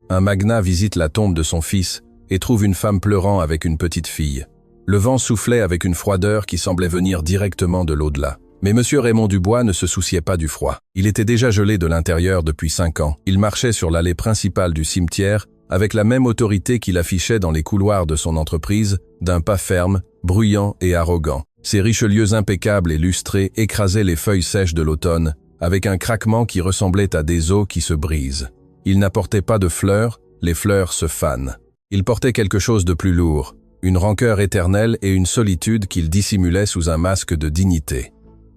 Un magnat visite la tombe de son fils et trouve une femme pleurant avec une petite fille. Le vent soufflait avec une froideur qui semblait venir directement de l'au-delà. Mais M. Raymond Dubois ne se souciait pas du froid. Il était déjà gelé de l'intérieur depuis 5 ans. Il marchait sur l'allée principale du cimetière avec la même autorité qu'il affichait dans les couloirs de son entreprise, d'un pas ferme, bruyant et arrogant. Ses richelieux impeccables et lustrés écrasaient les feuilles sèches de l'automne avec un craquement qui ressemblait à des os qui se brisent. Il n'apportait pas de fleurs, les fleurs se fanent. Il portait quelque chose de plus lourd, une rancœur éternelle et une solitude qu'il dissimulait sous un masque de dignité.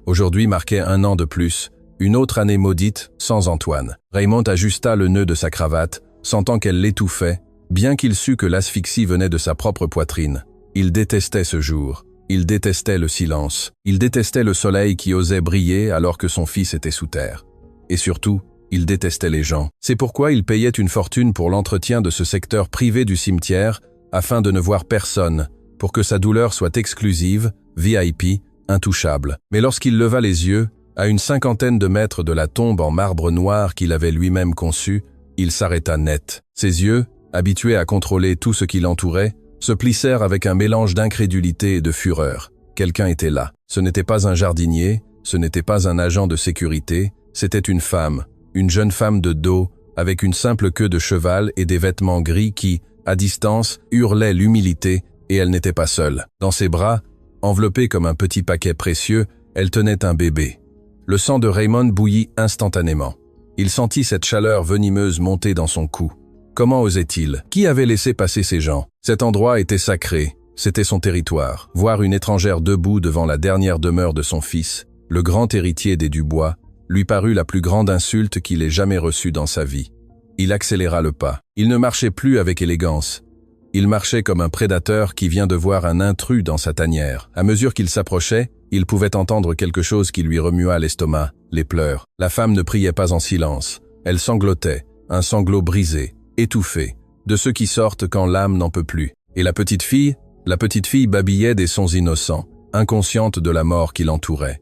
Aujourd'hui marquait 1 an de plus, une autre année maudite, sans Antoine. Raymond ajusta le nœud de sa cravate, sentant qu'elle l'étouffait, bien qu'il sût que l'asphyxie venait de sa propre poitrine. Il détestait ce jour. Il détestait le silence. Il détestait le soleil qui osait briller alors que son fils était sous terre. Et surtout, il détestait les gens. C'est pourquoi il payait une fortune pour l'entretien de ce secteur privé du cimetière, afin de ne voir personne, pour que sa douleur soit exclusive, VIP, intouchable. Mais lorsqu'il leva les yeux, à une 50aine de mètres de la tombe en marbre noir qu'il avait lui-même conçue, il s'arrêta net. Ses yeux, habitués à contrôler tout ce qui l'entourait, se plissèrent avec un mélange d'incrédulité et de fureur. Quelqu'un était là. Ce n'était pas un jardinier, ce n'était pas un agent de sécurité, c'était une femme, une jeune femme de dos, avec une simple queue de cheval et des vêtements gris qui, à distance, hurlaient l'humilité, et elle n'était pas seule. Dans ses bras, enveloppée comme un petit paquet précieux, elle tenait un bébé. Le sang de Raymond bouillit instantanément. Il sentit cette chaleur venimeuse monter dans son cou. Comment osait-il? Qui avait laissé passer ces gens? Cet endroit était sacré, c'était son territoire. Voir une étrangère debout devant la dernière demeure de son fils, le grand héritier des Dubois, lui parut la plus grande insulte qu'il ait jamais reçue dans sa vie. Il accéléra le pas. Il ne marchait plus avec élégance. Il marchait comme un prédateur qui vient de voir un intrus dans sa tanière. À mesure qu'il s'approchait, il pouvait entendre quelque chose qui lui remua l'estomac, les pleurs. La femme ne priait pas en silence. Elle sanglotait, un sanglot brisé, étouffé, de ceux qui sortent quand l'âme n'en peut plus. Et la petite fille babillait des sons innocents, inconsciente de la mort qui l'entourait.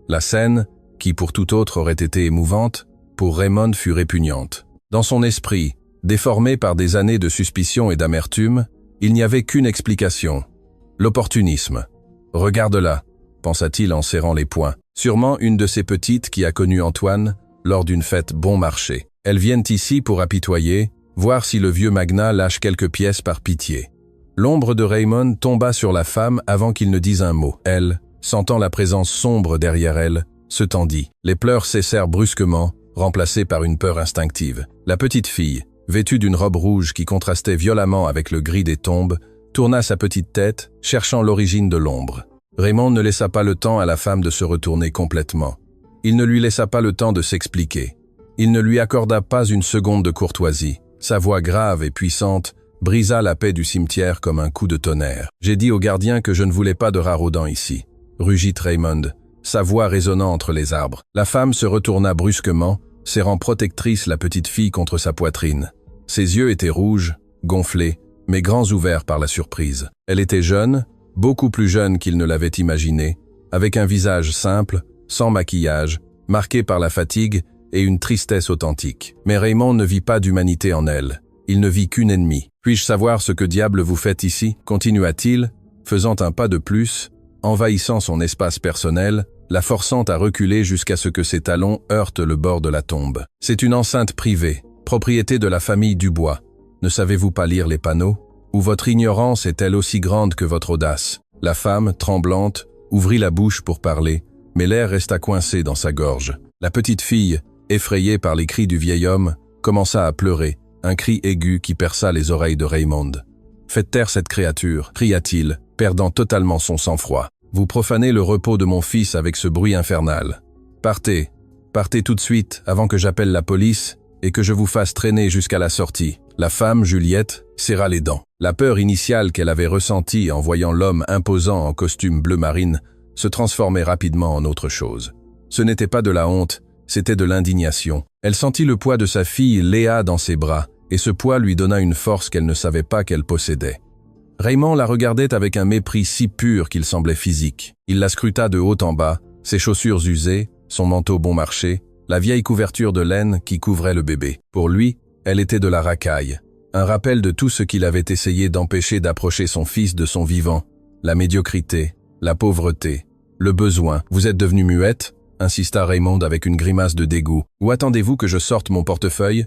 La scène, qui pour tout autre aurait été émouvante, pour Raymond fut répugnante. Dans son esprit, déformé par des années de suspicion et d'amertume, il n'y avait qu'une explication. L'opportunisme. « Regarde-la », pensa-t-il en serrant les poings. Sûrement une de ces petites qui a connu Antoine lors d'une fête bon marché. Elles viennent ici pour apitoyer, voir si le vieux magnat lâche quelques pièces par pitié. L'ombre de Raymond tomba sur la femme avant qu'il ne dise un mot. Elle, sentant la présence sombre derrière elle, se tendit. Les pleurs cessèrent brusquement, remplacés par une peur instinctive. La petite fille, vêtue d'une robe rouge qui contrastait violemment avec le gris des tombes, tourna sa petite tête, cherchant l'origine de l'ombre. Raymond ne laissa pas le temps à la femme de se retourner complètement. Il ne lui laissa pas le temps de s'expliquer. Il ne lui accorda pas une seconde de courtoisie. Sa voix grave et puissante brisa la paix du cimetière comme un coup de tonnerre. « J'ai dit au gardien que je ne voulais pas de raraudants ici », rugit Raymond, sa voix résonnant entre les arbres. La femme se retourna brusquement, serrant protectrice la petite fille contre sa poitrine. Ses yeux étaient rouges, gonflés, mais grands ouverts par la surprise. Elle était jeune, beaucoup plus jeune qu'il ne l'avait imaginé, avec un visage simple, sans maquillage, marqué par la fatigue et une tristesse authentique. Mais Raymond ne vit pas d'humanité en elle. Il ne vit qu'une ennemie. « Puis-je savoir ce que diable vous faites ici ?» continua-t-il, faisant un pas de plus, envahissant son espace personnel, la forçant à reculer jusqu'à ce que ses talons heurtent le bord de la tombe. « C'est une enceinte privée, propriété de la famille Dubois. Ne savez-vous pas lire les panneaux? Ou votre ignorance est-elle aussi grande que votre audace ?» La femme, tremblante, ouvrit la bouche pour parler, mais l'air resta coincé dans sa gorge. La petite fille, effrayée par les cris du vieil homme, commença à pleurer, un cri aigu qui perça les oreilles de Raymond. « Faites taire cette créature » cria-t-il, perdant totalement son sang-froid. « Vous profanez le repos de mon fils avec ce bruit infernal. Partez, partez tout de suite avant que j'appelle la police et que je vous fasse traîner jusqu'à la sortie. » La femme, Juliette, serra les dents. La peur initiale qu'elle avait ressentie en voyant l'homme imposant en costume bleu marine se transformait rapidement en autre chose. Ce n'était pas de la honte, c'était de l'indignation. Elle sentit le poids de sa fille Léa dans ses bras, et ce poids lui donna une force qu'elle ne savait pas qu'elle possédait. Raymond la regardait avec un mépris si pur qu'il semblait physique. Il la scruta de haut en bas, ses chaussures usées, son manteau bon marché, la vieille couverture de laine qui couvrait le bébé. Pour lui, Elle était de la racaille. Un rappel de tout ce qu'il avait essayé d'empêcher d'approcher son fils de son vivant. La médiocrité, la pauvreté, le besoin. Vous êtes devenue muette? Insista Raymond avec une grimace de dégoût. Ou attendez-vous que je sorte mon portefeuille?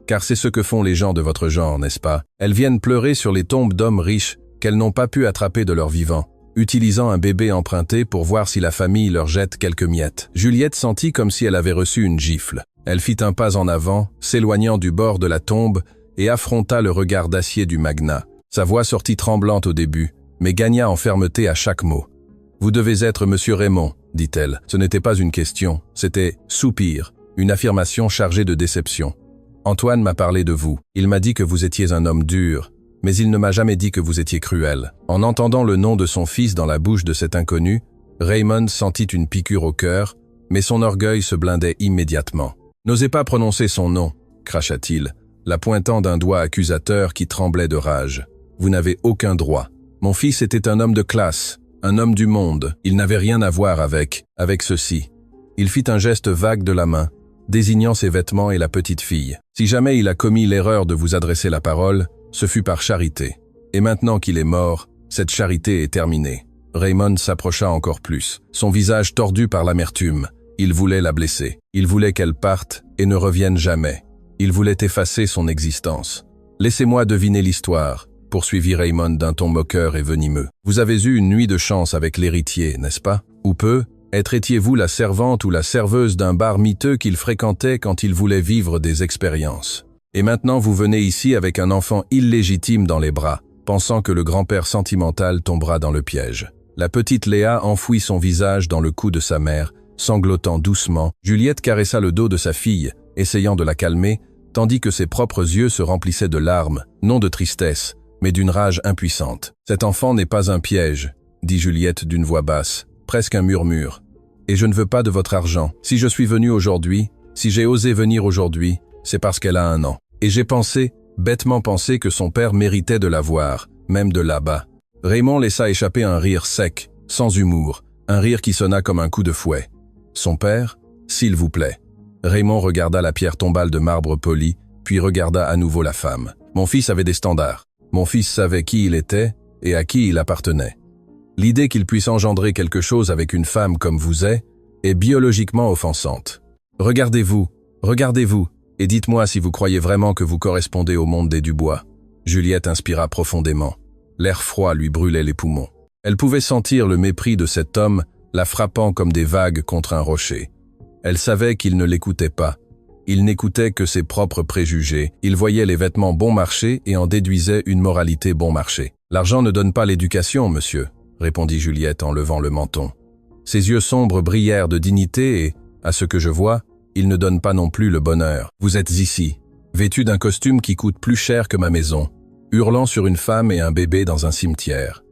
Car c'est ce que font les gens de votre genre, n'est-ce pas? Elles viennent pleurer sur les tombes d'hommes riches qu'elles n'ont pas pu attraper de leur vivant, utilisant un bébé emprunté pour voir si la famille leur jette quelques miettes. Juliette sentit comme si elle avait reçu une gifle. Elle fit un pas en avant, s'éloignant du bord de la tombe et affronta le regard d'acier du magnat. Sa voix sortit tremblante au début, mais gagna en fermeté à chaque mot. « Vous devez être Monsieur Raymond », dit-elle. Ce n'était pas une question, c'était soupir, une affirmation chargée de déception. « Antoine m'a parlé de vous. Il m'a dit que vous étiez un homme dur, mais il ne m'a jamais dit que vous étiez cruel. » En entendant le nom de son fils dans la bouche de cet inconnu, Raymond sentit une piqûre au cœur, mais son orgueil se blindait immédiatement. « N'osez pas prononcer son nom », cracha-t-il, la pointant d'un doigt accusateur qui tremblait de rage. « Vous n'avez aucun droit. Mon fils était un homme de classe, un homme du monde. Il n'avait rien à voir avec ceci. » Il fit un geste vague de la main, désignant ses vêtements et la petite fille. « Si jamais il a commis l'erreur de vous adresser la parole, ce fut par charité. Et maintenant qu'il est mort, cette charité est terminée. » Raymond s'approcha encore plus, son visage tordu par l'amertume. Il voulait la blesser. Il voulait qu'elle parte et ne revienne jamais. Il voulait effacer son existence. « Laissez-moi deviner l'histoire, » poursuivit Raymond d'un ton moqueur et venimeux. « Vous avez eu une nuit de chance avec l'héritier, n'est-ce pas? Ou peu? Étiez-vous la servante ou la serveuse d'un bar miteux qu'il fréquentait quand il voulait vivre des expériences? Et maintenant vous venez ici avec un enfant illégitime dans les bras, pensant que le grand-père sentimental tombera dans le piège. » La petite Léa enfouit son visage dans le cou de sa mère, sanglotant doucement. Juliette caressa le dos de sa fille, essayant de la calmer, tandis que ses propres yeux se remplissaient de larmes, non de tristesse, mais d'une rage impuissante. « Cet enfant n'est pas un piège, » dit Juliette d'une voix basse, presque un murmure. « Et je ne veux pas de votre argent. Si je suis venue aujourd'hui, si j'ai osé venir aujourd'hui, c'est parce qu'elle a 1 an. Et j'ai pensé, bêtement pensé que son père méritait de la voir, même de là-bas. » Raymond laissa échapper un rire sec, sans humour, un rire qui sonna comme un coup de fouet. « Son père, s'il vous plaît. » Raymond regarda la pierre tombale de marbre poli, puis regarda à nouveau la femme. « Mon fils avait des standards. Mon fils savait qui il était et à qui il appartenait. L'idée qu'il puisse engendrer quelque chose avec une femme comme vous est biologiquement offensante. Regardez-vous, et dites-moi si vous croyez vraiment que vous correspondez au monde des Dubois. » Juliette inspira profondément. L'air froid lui brûlait les poumons. Elle pouvait sentir le mépris de cet homme, la frappant comme des vagues contre un rocher. Elle savait qu'il ne l'écoutait pas. Il n'écoutait que ses propres préjugés. Il voyait les vêtements bon marché et en déduisait une moralité bon marché. « L'argent ne donne pas l'éducation, monsieur, » répondit Juliette en levant le menton. Ses yeux sombres brillèrent de dignité et, à ce que je vois, il ne donne pas non plus le bonheur. Vous êtes ici, vêtu d'un costume qui coûte plus cher que ma maison, hurlant sur une femme et un bébé dans un cimetière.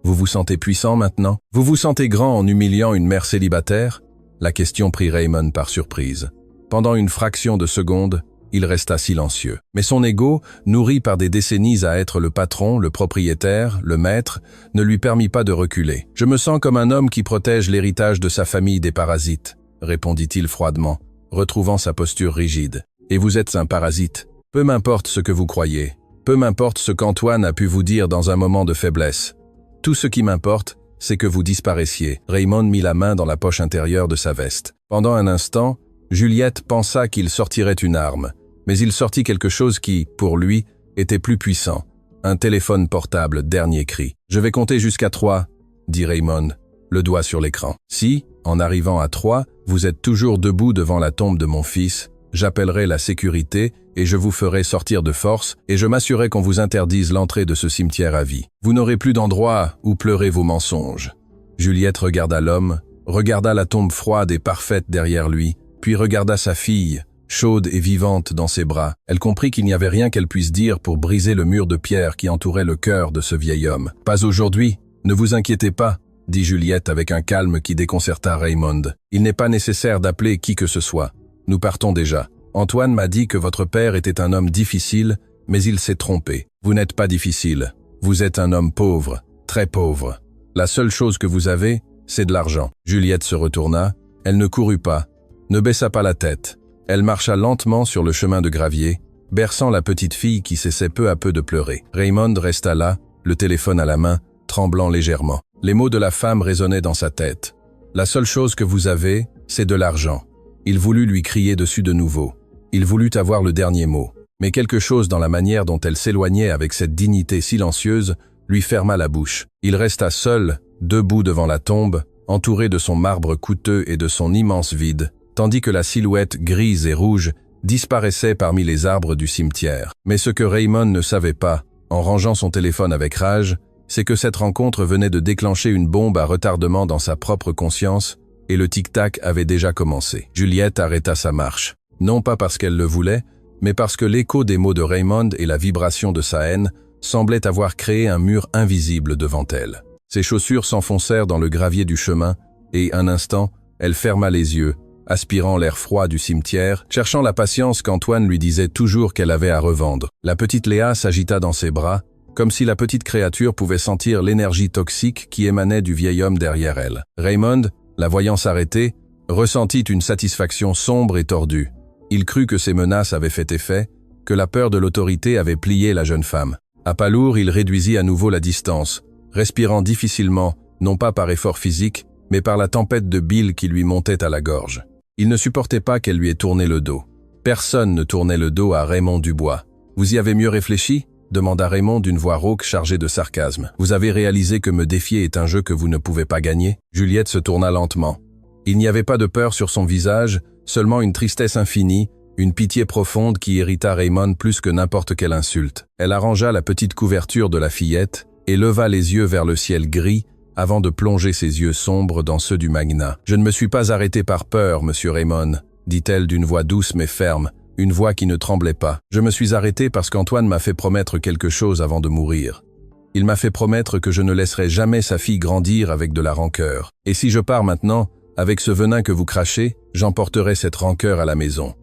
Vous vous sentez puissant maintenant? Vous vous sentez grand en humiliant une mère célibataire? La question prit Raymond par surprise. Pendant une fraction de seconde, il resta silencieux. Mais son ego, nourri par des décennies à être le patron, le propriétaire, le maître, ne lui permit pas de reculer. « Je me sens comme un homme qui protège l'héritage de sa famille des parasites, » répondit-il froidement, retrouvant sa posture rigide. « Et vous êtes un parasite. Peu m'importe ce que vous croyez. Peu m'importe ce qu'Antoine a pu vous dire dans un moment de faiblesse. Tout ce qui m'importe, c'est que vous disparaissiez. » Raymond mit la main dans la poche intérieure de sa veste. Pendant un instant, Juliette pensa qu'il sortirait une arme, mais il sortit quelque chose qui, pour lui, était plus puissant. Un téléphone portable dernier cri. « Je vais compter jusqu'à 3, » dit Raymond, le doigt sur l'écran. « Si, en arrivant à 3, vous êtes toujours debout devant la tombe de mon fils, j'appellerai la sécurité et je vous ferai sortir de force et je m'assurerai qu'on vous interdise l'entrée de ce cimetière à vie. Vous n'aurez plus d'endroit où pleurer vos mensonges. » Juliette regarda l'homme, regarda la tombe froide et parfaite derrière lui, puis regarda sa fille, chaude et vivante dans ses bras. Elle comprit qu'il n'y avait rien qu'elle puisse dire pour briser le mur de pierre qui entourait le cœur de ce vieil homme. « Pas aujourd'hui, ne vous inquiétez pas, » dit Juliette avec un calme qui déconcerta Raymond. « Il n'est pas nécessaire d'appeler qui que ce soit. Nous partons déjà. Antoine m'a dit que votre père était un homme difficile, mais il s'est trompé. Vous n'êtes pas difficile. Vous êtes un homme pauvre, très pauvre. La seule chose que vous avez, c'est de l'argent. » Juliette se retourna. Elle ne courut pas, ne baissa pas la tête. Elle marcha lentement sur le chemin de gravier, berçant la petite fille qui cessait peu à peu de pleurer. Raymond resta là, le téléphone à la main, tremblant légèrement. Les mots de la femme résonnaient dans sa tête. « La seule chose que vous avez, c'est de l'argent. » Il voulut lui crier dessus de nouveau. Il voulut avoir le dernier mot. Mais quelque chose dans la manière dont elle s'éloignait avec cette dignité silencieuse lui ferma la bouche. Il resta seul, debout devant la tombe, entouré de son marbre coûteux et de son immense vide, tandis que la silhouette grise et rouge disparaissait parmi les arbres du cimetière. Mais ce que Raymond ne savait pas, en rangeant son téléphone avec rage, c'est que cette rencontre venait de déclencher une bombe à retardement dans sa propre conscience, et le tic-tac avait déjà commencé. Juliette arrêta sa marche. Non pas parce qu'elle le voulait, mais parce que l'écho des mots de Raymond et la vibration de sa haine semblaient avoir créé un mur invisible devant elle. Ses chaussures s'enfoncèrent dans le gravier du chemin, et un instant, elle ferma les yeux, aspirant l'air froid du cimetière, cherchant la patience qu'Antoine lui disait toujours qu'elle avait à revendre. La petite Léa s'agita dans ses bras, comme si la petite créature pouvait sentir l'énergie toxique qui émanait du vieil homme derrière elle. Raymond, la voyant s'arrêter, ressentit une satisfaction sombre et tordue. Il crut que ses menaces avaient fait effet, que la peur de l'autorité avait plié la jeune femme. À pas lourd, il réduisit à nouveau la distance, respirant difficilement, non pas par effort physique, mais par la tempête de bile qui lui montait à la gorge. Il ne supportait pas qu'elle lui ait tourné le dos. Personne ne tournait le dos à Raymond Dubois. « Vous y avez mieux réfléchi ?» demanda Raymond d'une voix rauque chargée de sarcasme. « Vous avez réalisé que me défier est un jeu que vous ne pouvez pas gagner ?» Juliette se tourna lentement. Il n'y avait pas de peur sur son visage, seulement une tristesse infinie, une pitié profonde qui irrita Raymond plus que n'importe quelle insulte. Elle arrangea la petite couverture de la fillette et leva les yeux vers le ciel gris avant de plonger ses yeux sombres dans ceux du magnat. « Je ne me suis pas arrêté par peur, monsieur Raymond, » dit-elle d'une voix douce mais ferme, une voix qui ne tremblait pas. « Je me suis arrêté parce qu'Antoine m'a fait promettre quelque chose avant de mourir. Il m'a fait promettre que je ne laisserai jamais sa fille grandir avec de la rancœur. Et si je pars maintenant, avec ce venin que vous crachez, j'emporterai cette rancœur à la maison.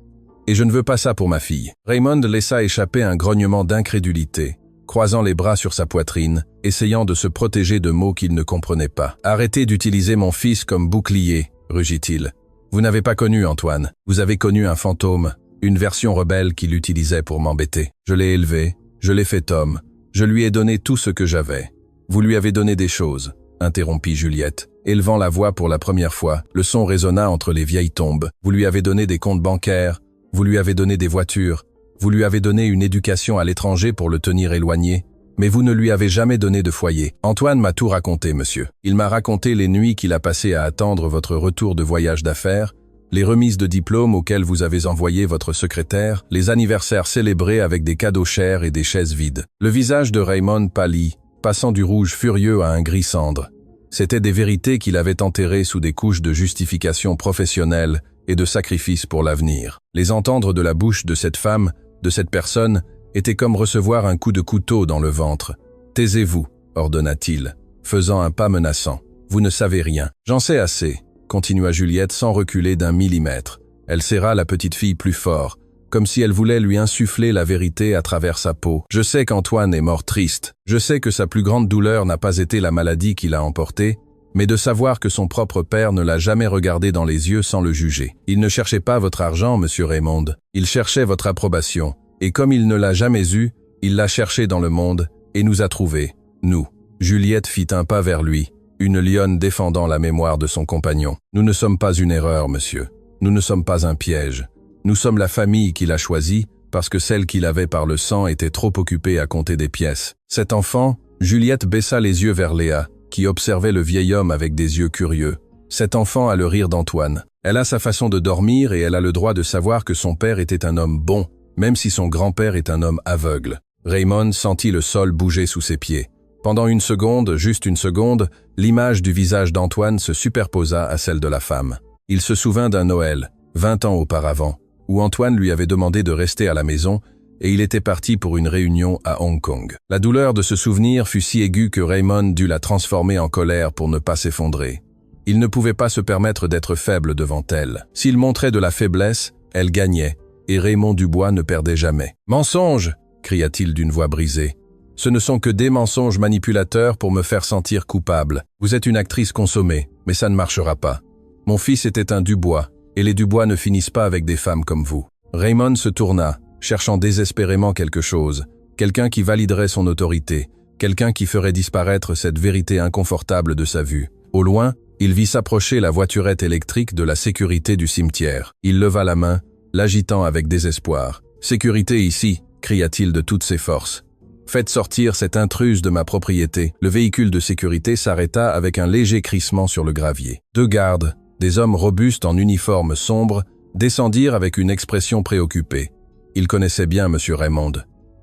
Et je ne veux pas ça pour ma fille. » Raymond laissa échapper un grognement d'incrédulité, croisant les bras sur sa poitrine, essayant de se protéger de mots qu'il ne comprenait pas. « Arrêtez d'utiliser mon fils comme bouclier, » rugit-il. « Vous n'avez pas connu Antoine. Vous avez connu un fantôme, une version rebelle qui l'utilisait pour m'embêter. Je l'ai élevé, je l'ai fait homme, je lui ai donné tout ce que j'avais. Vous lui avez donné des choses, » interrompit Juliette, élevant la voix pour la première fois. Le son résonna entre les vieilles tombes. « Vous lui avez donné des comptes bancaires, vous lui avez donné des voitures, vous lui avez donné une éducation à l'étranger pour le tenir éloigné, mais vous ne lui avez jamais donné de foyer. Antoine m'a tout raconté, monsieur. Il m'a raconté les nuits qu'il a passées à attendre votre retour de voyage d'affaires, les remises de diplômes auxquelles vous avez envoyé votre secrétaire, les anniversaires célébrés avec des cadeaux chers et des chaises vides. » Le visage de Raymond pâlit, passant du rouge furieux à un gris cendre. C'étaient des vérités qu'il avait enterrées sous des couches de justification professionnelle et de sacrifice pour l'avenir. Les entendre de la bouche de cette femme, de cette personne, était comme recevoir un coup de couteau dans le ventre. « Taisez-vous, » ordonna-t-il, faisant un pas menaçant. « Vous ne savez rien. »« J'en sais assez, » continua Juliette sans reculer d'un millimètre. Elle serra la petite fille plus fort, comme si elle voulait lui insuffler la vérité à travers sa peau. « Je sais qu'Antoine est mort triste. Je sais que sa plus grande douleur n'a pas été la maladie qui l'a emporté, mais de savoir que son propre père ne l'a jamais regardé dans les yeux sans le juger. Il ne cherchait pas votre argent, monsieur Raymond. Il cherchait votre approbation. Et comme il ne l'a jamais eu, il l'a cherché dans le monde et nous a trouvés, nous. » Juliette fit un pas vers lui, une lionne défendant la mémoire de son compagnon. « Nous ne sommes pas une erreur, monsieur. Nous ne sommes pas un piège. Nous sommes la famille qu'il a choisie parce que celle qu'il avait par le sang était trop occupée à compter des pièces. » Cet enfant, Juliette baissa les yeux vers Léa, qui observait le vieil homme avec des yeux curieux. Cet enfant a le rire d'Antoine. Elle a sa façon de dormir et elle a le droit de savoir que son père était un homme bon, même si son grand-père est un homme aveugle. Raymond sentit le sol bouger sous ses pieds. Pendant une seconde, juste une seconde, l'image du visage d'Antoine se superposa à celle de la femme. Il se souvint d'un Noël, 20 ans auparavant, où Antoine lui avait demandé de rester à la maison et il était parti pour une réunion à Hong Kong. La douleur de ce souvenir fut si aiguë que Raymond dut la transformer en colère pour ne pas s'effondrer. Il ne pouvait pas se permettre d'être faible devant elle. S'il montrait de la faiblesse, elle gagnait, et Raymond Dubois ne perdait jamais. « Mensonge !» cria-t-il d'une voix brisée. « Ce ne sont que des mensonges manipulateurs pour me faire sentir coupable. Vous êtes une actrice consommée, mais ça ne marchera pas. Mon fils était un Dubois, et les Dubois ne finissent pas avec des femmes comme vous. » Raymond se tourna, cherchant désespérément quelque chose, quelqu'un qui validerait son autorité, quelqu'un qui ferait disparaître cette vérité inconfortable de sa vue. Au loin, il vit s'approcher la voiturette électrique de la sécurité du cimetière. Il leva la main, l'agitant avec désespoir. « Sécurité ici !» cria-t-il de toutes ses forces. « Faites sortir cette intruse de ma propriété. » Le véhicule de sécurité s'arrêta avec un léger crissement sur le gravier. 2 gardes, des hommes robustes en uniforme sombre, descendirent avec une expression préoccupée. Ils connaissaient bien M. Raymond.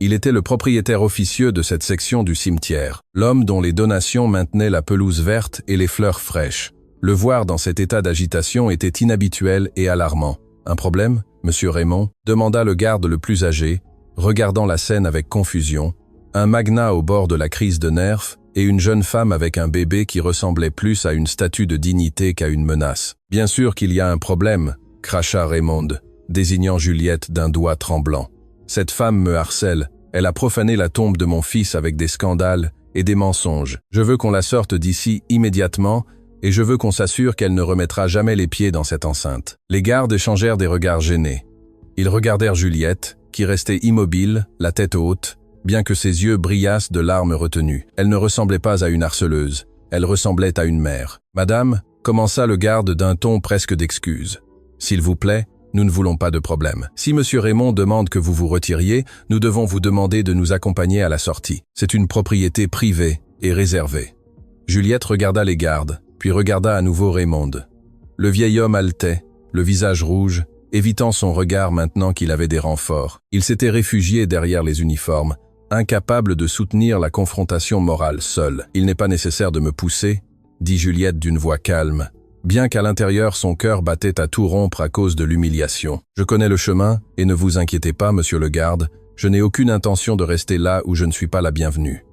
Il était le propriétaire officieux de cette section du cimetière, l'homme dont les donations maintenaient la pelouse verte et les fleurs fraîches. Le voir dans cet état d'agitation était inhabituel et alarmant. « Un problème, M. Raymond ?» demanda le garde le plus âgé, regardant la scène avec confusion. Un magnat au bord de la crise de nerfs et une jeune femme avec un bébé qui ressemblait plus à une statue de dignité qu'à une menace. « Bien sûr qu'il y a un problème », cracha Raymond, désignant Juliette d'un doigt tremblant. « Cette femme me harcèle, elle a profané la tombe de mon fils avec des scandales et des mensonges. Je veux qu'on la sorte d'ici immédiatement et je veux qu'on s'assure qu'elle ne remettra jamais les pieds dans cette enceinte. » Les gardes échangèrent des regards gênés. Ils regardèrent Juliette, qui restait immobile, la tête haute, bien que ses yeux brillassent de larmes retenues. Elle ne ressemblait pas à une harceleuse, elle ressemblait à une mère. « Madame » commença le garde d'un ton presque d'excuse. « S'il vous plaît, nous ne voulons pas de problème. Si M. Raymond demande que vous vous retiriez, nous devons vous demander de nous accompagner à la sortie. C'est une propriété privée et réservée. » Juliette regarda les gardes, puis regarda à nouveau Raymond. Le vieil homme haletait, le visage rouge, évitant son regard maintenant qu'il avait des renforts. Il s'était réfugié derrière les uniformes, incapable de soutenir la confrontation morale seul. « Il n'est pas nécessaire de me pousser, » dit Juliette d'une voix calme, bien qu'à l'intérieur son cœur battait à tout rompre à cause de l'humiliation. « Je connais le chemin, et ne vous inquiétez pas, monsieur le garde, je n'ai aucune intention de rester là où je ne suis pas la bienvenue. »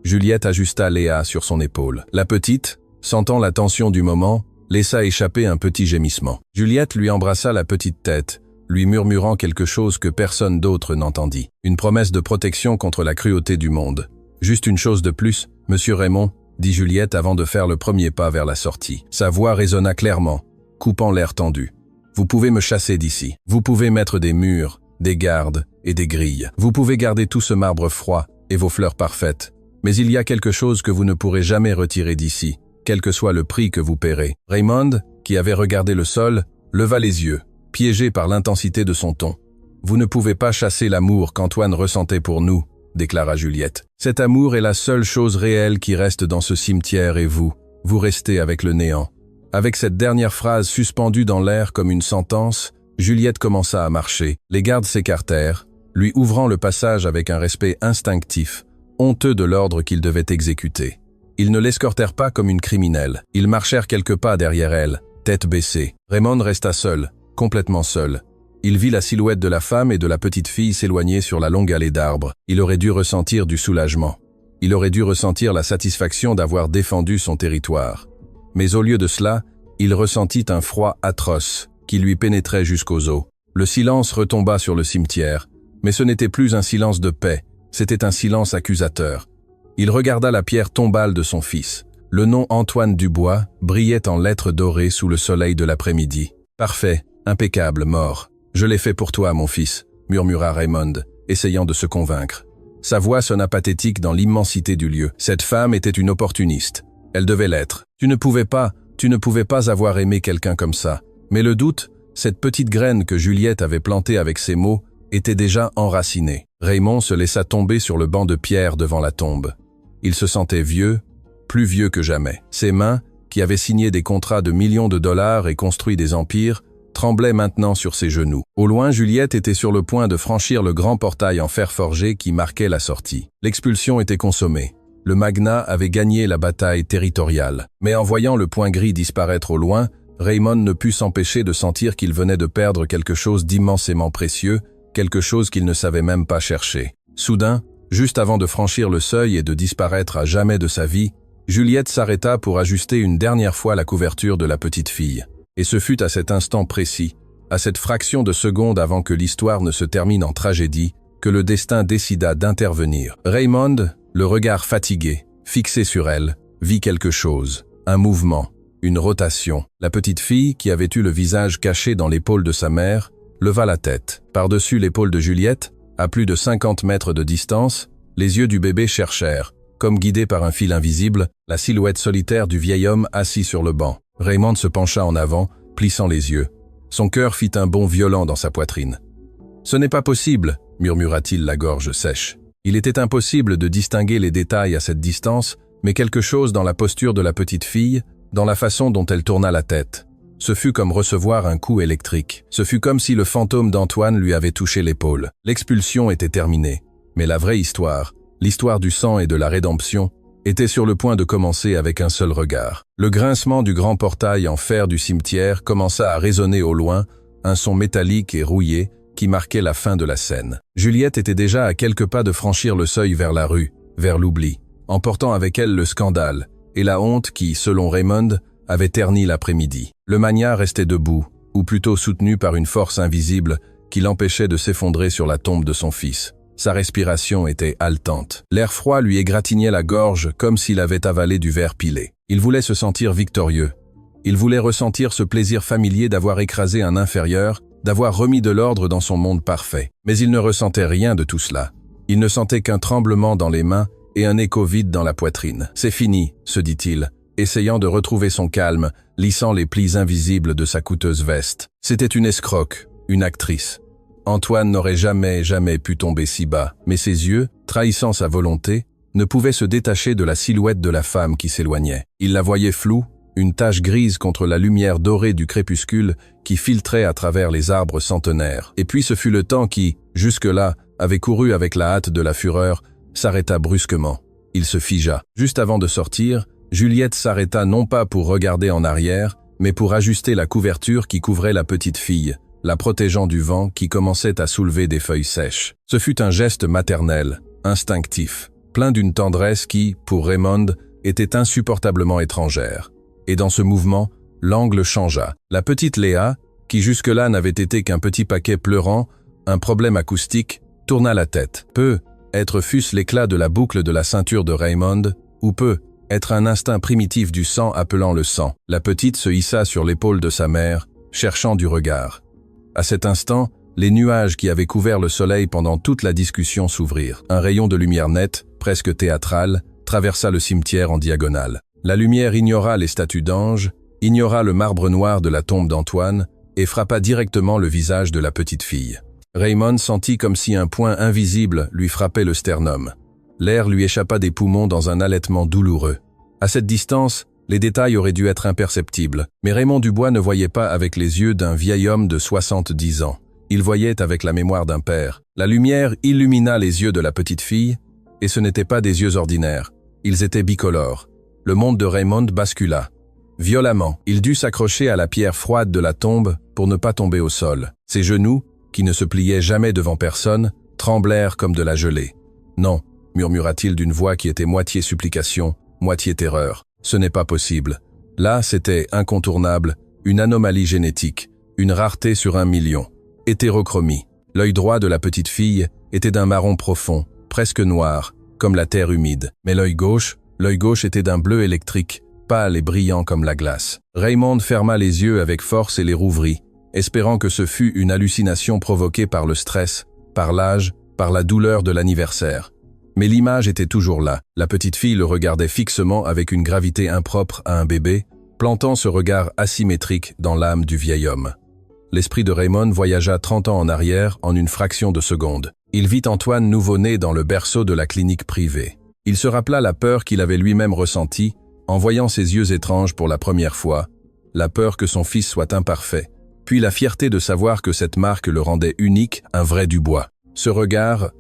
Juliette ajusta Léa sur son épaule. La petite, sentant la tension du moment, laissa échapper un petit gémissement. Juliette lui embrassa la petite tête, lui murmurant quelque chose que personne d'autre n'entendit. Une promesse de protection contre la cruauté du monde. « Juste une chose de plus, monsieur Raymond, » dit Juliette avant de faire le premier pas vers la sortie. Sa voix résonna clairement, coupant l'air tendu. « Vous pouvez me chasser d'ici. Vous pouvez mettre des murs, des gardes et des grilles. Vous pouvez garder tout ce marbre froid et vos fleurs parfaites. Mais il y a quelque chose que vous ne pourrez jamais retirer d'ici, quel que soit le prix que vous paierez. » Raymond, qui avait regardé le sol, leva les yeux, piégé par l'intensité de son ton. « Vous ne pouvez pas chasser l'amour qu'Antoine ressentait pour nous, » déclara Juliette. « Cet amour est la seule chose réelle qui reste dans ce cimetière et vous restez avec le néant. » Avec cette dernière phrase suspendue dans l'air comme une sentence, Juliette commença à marcher. Les gardes s'écartèrent, lui ouvrant le passage avec un respect instinctif, honteux de l'ordre qu'ils devaient exécuter. Ils ne l'escortèrent pas comme une criminelle. Ils marchèrent quelques pas derrière elle, tête baissée. Raymond resta seul, complètement seul. Il vit la silhouette de la femme et de la petite fille s'éloigner sur la longue allée d'arbres. Il aurait dû ressentir du soulagement. Il aurait dû ressentir la satisfaction d'avoir défendu son territoire. Mais au lieu de cela, il ressentit un froid atroce qui lui pénétrait jusqu'aux os. Le silence retomba sur le cimetière, mais ce n'était plus un silence de paix, c'était un silence accusateur. Il regarda la pierre tombale de son fils. Le nom Antoine Dubois brillait en lettres dorées sous le soleil de l'après-midi. « Parfait, impeccable, mort. Je l'ai fait pour toi, mon fils », murmura Raymond, essayant de se convaincre. Sa voix sonna pathétique dans l'immensité du lieu. Cette femme était une opportuniste. Elle devait l'être. Tu ne pouvais pas avoir aimé quelqu'un comme ça. Mais le doute, cette petite graine que Juliette avait plantée avec ces mots, était déjà enracinée. Raymond se laissa tomber sur le banc de pierre devant la tombe. Il se sentait vieux, plus vieux que jamais. Ses mains, qui avaient signé des contrats de millions de dollars et construit des empires, tremblaient maintenant sur ses genoux. Au loin, Juliette était sur le point de franchir le grand portail en fer forgé qui marquait la sortie. L'expulsion était consommée. Le magnat avait gagné la bataille territoriale. Mais en voyant le point gris disparaître au loin, Raymond ne put s'empêcher de sentir qu'il venait de perdre quelque chose d'immensément précieux, quelque chose qu'il ne savait même pas chercher. Soudain, juste avant de franchir le seuil et de disparaître à jamais de sa vie, Juliette s'arrêta pour ajuster une dernière fois la couverture de la petite fille. Et ce fut à cet instant précis, à cette fraction de seconde avant que l'histoire ne se termine en tragédie, que le destin décida d'intervenir. Raymond, le regard fatigué, fixé sur elle, vit quelque chose, un mouvement, une rotation. La petite fille, qui avait eu le visage caché dans l'épaule de sa mère, leva la tête. Par-dessus l'épaule de Juliette, à plus de 50 mètres de distance, les yeux du bébé cherchèrent, comme guidés par un fil invisible, la silhouette solitaire du vieil homme assis sur le banc. Raymond se pencha en avant, plissant les yeux. Son cœur fit un bond violent dans sa poitrine. « Ce n'est pas possible », murmura-t-il la gorge sèche. Il était impossible de distinguer les détails à cette distance, mais quelque chose dans la posture de la petite fille, dans la façon dont elle tourna la tête. Ce fut comme recevoir un coup électrique. Ce fut comme si le fantôme d'Antoine lui avait touché l'épaule. L'expulsion était terminée. Mais la vraie histoire, l'histoire du sang et de la rédemption, était sur le point de commencer avec un seul regard. Le grincement du grand portail en fer du cimetière commença à résonner au loin, un son métallique et rouillé qui marquait la fin de la scène. Juliette était déjà à quelques pas de franchir le seuil vers la rue, vers l'oubli, emportant avec elle le scandale et la honte qui, selon Raymond, avait terni l'après-midi. Le magnat restait debout, ou plutôt soutenu par une force invisible qui l'empêchait de s'effondrer sur la tombe de son fils. Sa respiration était haletante. L'air froid lui égratignait la gorge comme s'il avait avalé du verre pilé. Il voulait se sentir victorieux. Il voulait ressentir ce plaisir familier d'avoir écrasé un inférieur, d'avoir remis de l'ordre dans son monde parfait. Mais il ne ressentait rien de tout cela. Il ne sentait qu'un tremblement dans les mains et un écho vide dans la poitrine. « C'est fini », se dit-il, essayant de retrouver son calme, lissant les plis invisibles de sa coûteuse veste. C'était une escroque, une actrice. Antoine n'aurait jamais pu tomber si bas, mais ses yeux, trahissant sa volonté, ne pouvaient se détacher de la silhouette de la femme qui s'éloignait. Il la voyait floue, une tache grise contre la lumière dorée du crépuscule qui filtrait à travers les arbres centenaires. Et puis ce fut le temps qui, jusque-là, avait couru avec la hâte de la fureur, s'arrêta brusquement. Il se figea. Juste avant de sortir, Juliette s'arrêta non pas pour regarder en arrière, mais pour ajuster la couverture qui couvrait la petite fille, la protégeant du vent qui commençait à soulever des feuilles sèches. Ce fut un geste maternel, instinctif, plein d'une tendresse qui, pour Raymond, était insupportablement étrangère. Et dans ce mouvement, l'angle changea. La petite Léa, qui jusque-là n'avait été qu'un petit paquet pleurant, un problème acoustique, tourna la tête. Peut être fût-ce l'éclat de la boucle de la ceinture de Raymond, ou peut être un instinct primitif du sang appelant le sang. La petite se hissa sur l'épaule de sa mère, cherchant du regard. À cet instant, les nuages qui avaient couvert le soleil pendant toute la discussion s'ouvrirent. Un rayon de lumière nette, presque théâtrale, traversa le cimetière en diagonale. La lumière ignora les statues d'anges, ignora le marbre noir de la tombe d'Antoine et frappa directement le visage de la petite fille. Raymond sentit comme si un poing invisible lui frappait le sternum. L'air lui échappa des poumons dans un halètement douloureux. À cette distance, les détails auraient dû être imperceptibles, mais Raymond Dubois ne voyait pas avec les yeux d'un vieil homme de 70 ans. Il voyait avec la mémoire d'un père. La lumière illumina les yeux de la petite fille, et ce n'étaient pas des yeux ordinaires. Ils étaient bicolores. Le monde de Raymond bascula. Violemment, il dut s'accrocher à la pierre froide de la tombe pour ne pas tomber au sol. Ses genoux, qui ne se pliaient jamais devant personne, tremblèrent comme de la gelée. « Non », murmura-t-il d'une voix qui était moitié supplication, moitié terreur. « Ce n'est pas possible. » Là, c'était incontournable, une anomalie génétique, une rareté sur 1 million. Hétérochromie. L'œil droit de la petite fille était d'un marron profond, presque noir, comme la terre humide. Mais l'œil gauche était d'un bleu électrique, pâle et brillant comme la glace. Raymond ferma les yeux avec force et les rouvrit, espérant que ce fût une hallucination provoquée par le stress, par l'âge, par la douleur de l'anniversaire. Mais l'image était toujours là. La petite fille le regardait fixement avec une gravité impropre à un bébé, plantant ce regard asymétrique dans l'âme du vieil homme. L'esprit de Raymond voyagea 30 ans en arrière en une fraction de seconde. Il vit Antoine nouveau-né dans le berceau de la clinique privée. Il se rappela la peur qu'il avait lui-même ressentie en voyant ses yeux étranges pour la première fois, la peur que son fils soit imparfait, puis la fierté de savoir que cette marque le rendait unique, un vrai Dubois. Ce regard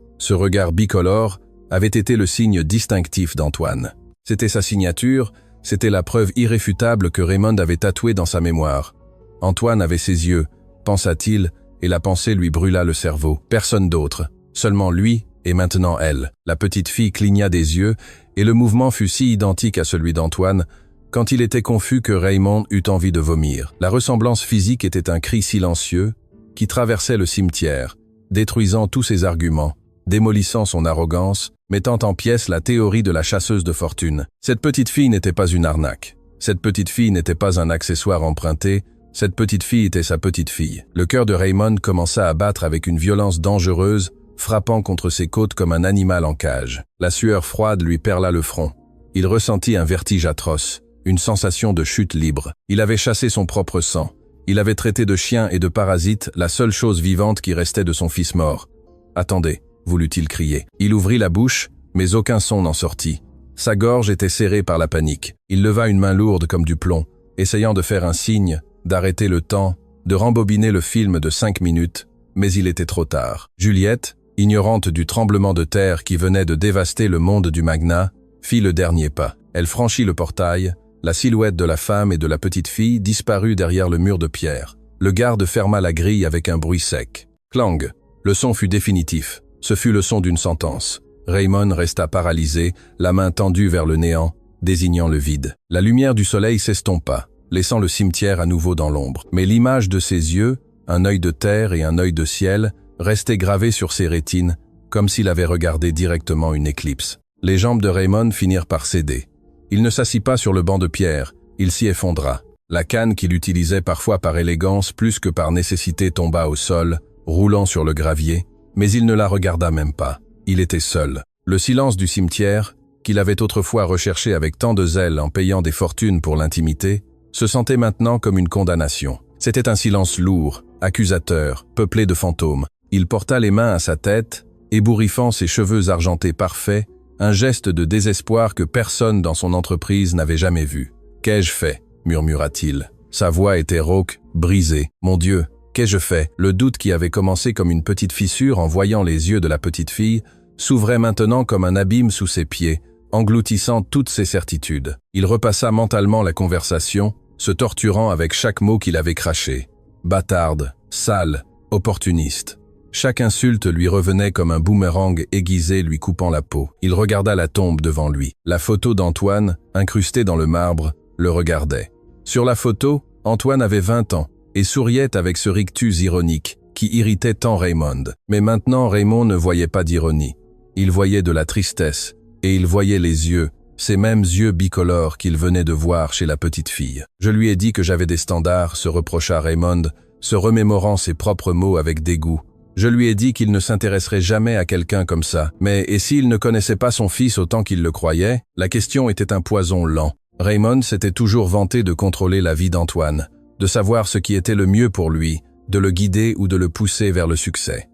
bicolore, avait été le signe distinctif d'Antoine. C'était sa signature, c'était la preuve irréfutable que Raymond avait tatouée dans sa mémoire. Antoine avait ses yeux, pensa-t-il, et la pensée lui brûla le cerveau. Personne d'autre, seulement lui et maintenant elle. La petite fille cligna des yeux, et le mouvement fut si identique à celui d'Antoine, quand il était confus que Raymond eut envie de vomir. La ressemblance physique était un cri silencieux qui traversait le cimetière, détruisant tous ses arguments, démolissant son arrogance, mettant en pièces la théorie de la chasseuse de fortune. Cette petite fille n'était pas une arnaque. Cette petite fille n'était pas un accessoire emprunté Cette petite fille était sa petite fille. Le cœur de Raymond commença à battre avec une violence dangereuse, frappant contre ses côtes comme un animal en cage. La sueur froide lui perla le front. Il ressentit un vertige atroce, une sensation de chute libre. Il avait chassé son propre sang. Il avait traité de chien et de parasite la seule chose vivante qui restait de son fils mort. « Attendez » voulut-il crier. Il ouvrit la bouche, mais aucun son n'en sortit. Sa gorge était serrée par la panique. Il leva une main lourde comme du plomb, essayant de faire un signe, d'arrêter le temps, de rembobiner le film de 5 minutes, mais il était trop tard. Juliette, ignorante du tremblement de terre qui venait de dévaster le monde du Magnat, fit le dernier pas. Elle franchit le portail, la silhouette de la femme et de la petite fille disparut derrière le mur de pierre. Le garde ferma la grille avec un bruit sec. Clang! Le son fut définitif. Ce fut le son d'une sentence. Raymond resta paralysé, la main tendue vers le néant, désignant le vide. La lumière du soleil s'estompa, laissant le cimetière à nouveau dans l'ombre. Mais l'image de ses yeux, un œil de terre et un œil de ciel, restait gravée sur ses rétines, comme s'il avait regardé directement une éclipse. Les jambes de Raymond finirent par céder. Il ne s'assit pas sur le banc de pierre, il s'y effondra. La canne qu'il utilisait parfois par élégance plus que par nécessité tomba au sol, roulant sur le gravier, mais il ne la regarda même pas. Il était seul. Le silence du cimetière, qu'il avait autrefois recherché avec tant de zèle en payant des fortunes pour l'intimité, se sentait maintenant comme une condamnation. C'était un silence lourd, accusateur, peuplé de fantômes. Il porta les mains à sa tête, ébouriffant ses cheveux argentés parfaits, un geste de désespoir que personne dans son entreprise n'avait jamais vu. « Qu'ai-je fait » murmura-t-il. Sa voix était rauque, brisée. « Mon Dieu, qu'ai-je fait ?» Le doute qui avait commencé comme une petite fissure en voyant les yeux de la petite fille s'ouvrait maintenant comme un abîme sous ses pieds, engloutissant toutes ses certitudes. Il repassa mentalement la conversation, se torturant avec chaque mot qu'il avait craché. Bâtarde, sale, opportuniste. Chaque insulte lui revenait comme un boomerang aiguisé lui coupant la peau. Il regarda la tombe devant lui. La photo d'Antoine, incrustée dans le marbre, le regardait. Sur la photo, Antoine avait 20 ans et souriait avec ce rictus ironique qui irritait tant Raymond. Mais maintenant, Raymond ne voyait pas d'ironie. Il voyait de la tristesse et il voyait les yeux, ces mêmes yeux bicolores qu'il venait de voir chez la petite fille. « Je lui ai dit que j'avais des standards », se reprocha Raymond, se remémorant ses propres mots avec dégoût. Je lui ai dit qu'il ne s'intéresserait jamais à quelqu'un comme ça. Mais et s'il ne connaissait pas son fils autant qu'il le croyait? La question était un poison lent. Raymond s'était toujours vanté de contrôler la vie d'Antoine, de savoir ce qui était le mieux pour lui, de le guider ou de le pousser vers le succès.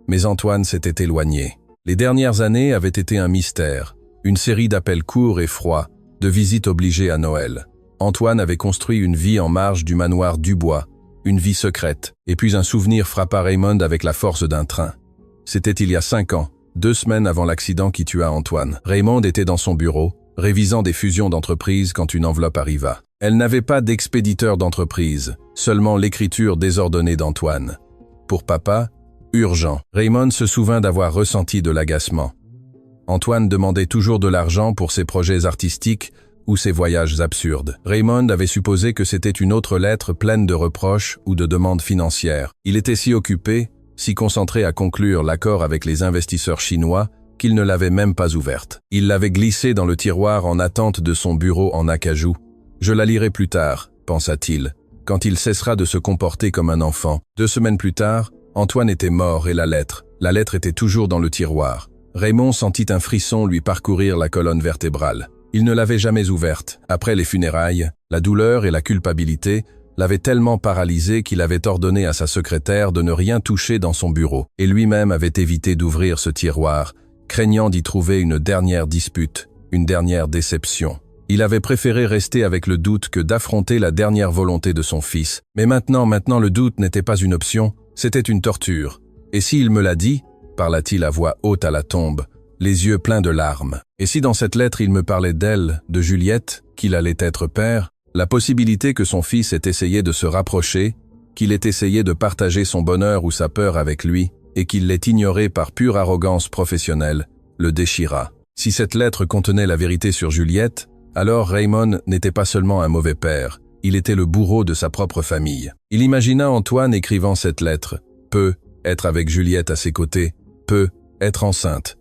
Mais Antoine s'était éloigné. Les dernières années avaient été un mystère, une série d'appels courts et froids, de visites obligées à Noël. Antoine avait construit une vie en marge du manoir Dubois, une vie secrète, et puis un souvenir frappa Raymond avec la force d'un train. C'était il y a 5 ans, 2 semaines avant l'accident qui tua Antoine. Raymond était dans son bureau, révisant des fusions d'entreprises quand une enveloppe arriva. Elle n'avait pas d'expéditeur d'entreprise, seulement l'écriture désordonnée d'Antoine. Pour papa, urgent. Raymond se souvint d'avoir ressenti de l'agacement. Antoine demandait toujours de l'argent pour ses projets artistiques ou ses voyages absurdes. Raymond avait supposé que c'était une autre lettre pleine de reproches ou de demandes financières. Il était si occupé, si concentré à conclure l'accord avec les investisseurs chinois, qu'il ne l'avait même pas ouverte. Il l'avait glissée dans le tiroir en attente de son bureau en acajou. « Je la lirai plus tard », pensa-t-il, quand il cessera de se comporter comme un enfant. 2 semaines plus tard, Antoine était mort et la lettre était toujours dans le tiroir. Raymond sentit un frisson lui parcourir la colonne vertébrale. Il ne l'avait jamais ouverte. Après les funérailles, la douleur et la culpabilité l'avaient tellement paralysé qu'il avait ordonné à sa secrétaire de ne rien toucher dans son bureau, et lui-même avait évité d'ouvrir ce tiroir, craignant d'y trouver une dernière dispute, une dernière déception. Il avait préféré rester avec le doute que d'affronter la dernière volonté de son fils. Mais maintenant le doute n'était pas une option, c'était une torture. Et s'il me l'a dit, parla-t-il à voix haute à la tombe, les yeux pleins de larmes. Et si dans cette lettre il me parlait d'elle, de Juliette, qu'il allait être père, la possibilité que son fils ait essayé de se rapprocher, qu'il ait essayé de partager son bonheur ou sa peur avec lui, et qu'il l'ait ignoré par pure arrogance professionnelle, le déchira. Si cette lettre contenait la vérité sur Juliette, alors Raymond n'était pas seulement un mauvais père, il était le bourreau de sa propre famille. Il imagina Antoine écrivant cette lettre, peu être avec Juliette à ses côtés, peu être enceinte.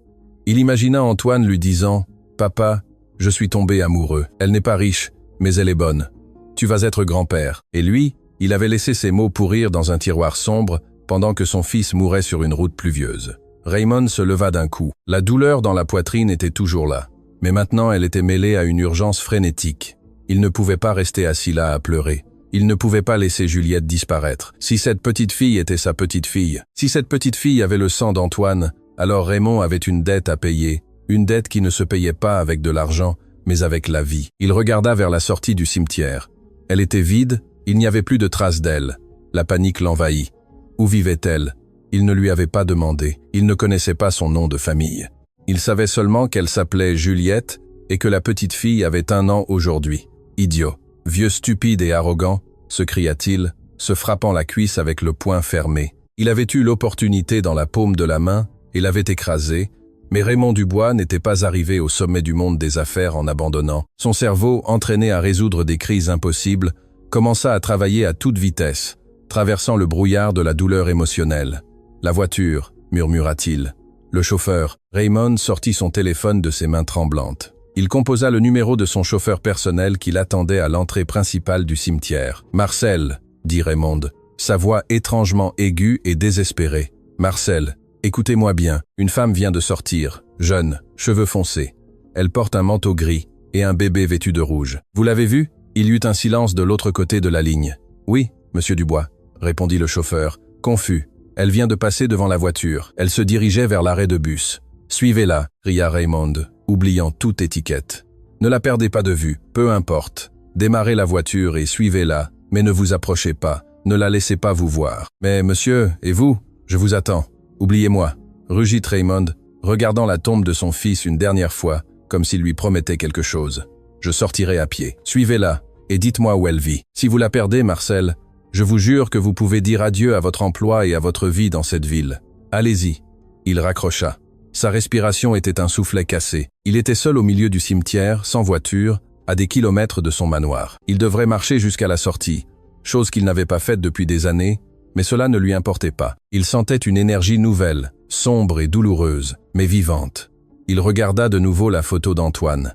Il imagina Antoine lui disant « Papa, je suis tombé amoureux. Elle n'est pas riche, mais elle est bonne. Tu vas être grand-père. » Et lui, Il avait laissé ses mots pourrir dans un tiroir sombre pendant que son fils mourait sur une route pluvieuse. Raymond se leva d'un coup. La douleur dans la poitrine était toujours là. Mais maintenant, elle était mêlée à une urgence frénétique. Il ne pouvait pas rester assis là à pleurer. Il ne pouvait pas laisser Juliette disparaître. Si cette petite fille était sa petite fille, si cette petite fille avait le sang d'Antoine, alors Raymond avait une dette à payer, une dette qui ne se payait pas avec de l'argent, mais avec la vie. Il regarda vers la sortie du cimetière. Elle était vide, il n'y avait plus de traces d'elle. La panique l'envahit. Où vivait-elle? Il ne lui avait pas demandé. Il ne connaissait pas son nom de famille. Il savait seulement qu'elle s'appelait Juliette et que la petite fille avait 1 an aujourd'hui. Idiot, vieux stupide et arrogant, se cria-t-il, se frappant la cuisse avec le poing fermé. Il avait eu l'opportunité dans la paume de la main et l'avait écrasée, mais Raymond Dubois n'était pas arrivé au sommet du monde des affaires en abandonnant. Son cerveau, entraîné à résoudre des crises impossibles, commença à travailler à toute vitesse, traversant le brouillard de la douleur émotionnelle. « La voiture », murmura-t-il. Le chauffeur, Raymond, sortit son téléphone de ses mains tremblantes. Il composa le numéro de son chauffeur personnel qui l'attendait à l'entrée principale du cimetière. « Marcel », dit Raymond, sa voix étrangement aiguë et désespérée. « Marcel, écoutez-moi bien, une femme vient de sortir, jeune, cheveux foncés. Elle porte un manteau gris et un bébé vêtu de rouge. Vous l'avez vue » Il y eut un silence de l'autre côté de la ligne. « Oui, monsieur Dubois », répondit le chauffeur, confus. « Elle vient de passer devant la voiture. Elle se dirigeait vers l'arrêt de bus. »« Suivez-la » cria Raymond, oubliant toute étiquette. « Ne la perdez pas de vue, peu importe. Démarrez la voiture et suivez-la, mais ne vous approchez pas. Ne la laissez pas vous voir. »« Mais monsieur, et vous? Je vous attends. Oubliez-moi. » rugit Raymond, regardant la tombe de son fils une dernière fois, comme s'il lui promettait quelque chose. « Je sortirai à pied. Suivez-la, et dites-moi où elle vit. Si vous la perdez, Marcel, je vous jure que vous pouvez dire adieu à votre emploi et à votre vie dans cette ville. Allez-y. » Il raccrocha. Sa respiration était un soufflet cassé. Il était seul au milieu du cimetière, sans voiture, à des kilomètres de son manoir. Il devrait marcher jusqu'à la sortie, chose qu'il n'avait pas faite depuis des années, mais cela ne lui importait pas. Il sentait une énergie nouvelle, sombre et douloureuse, mais vivante. Il regarda de nouveau la photo d'Antoine.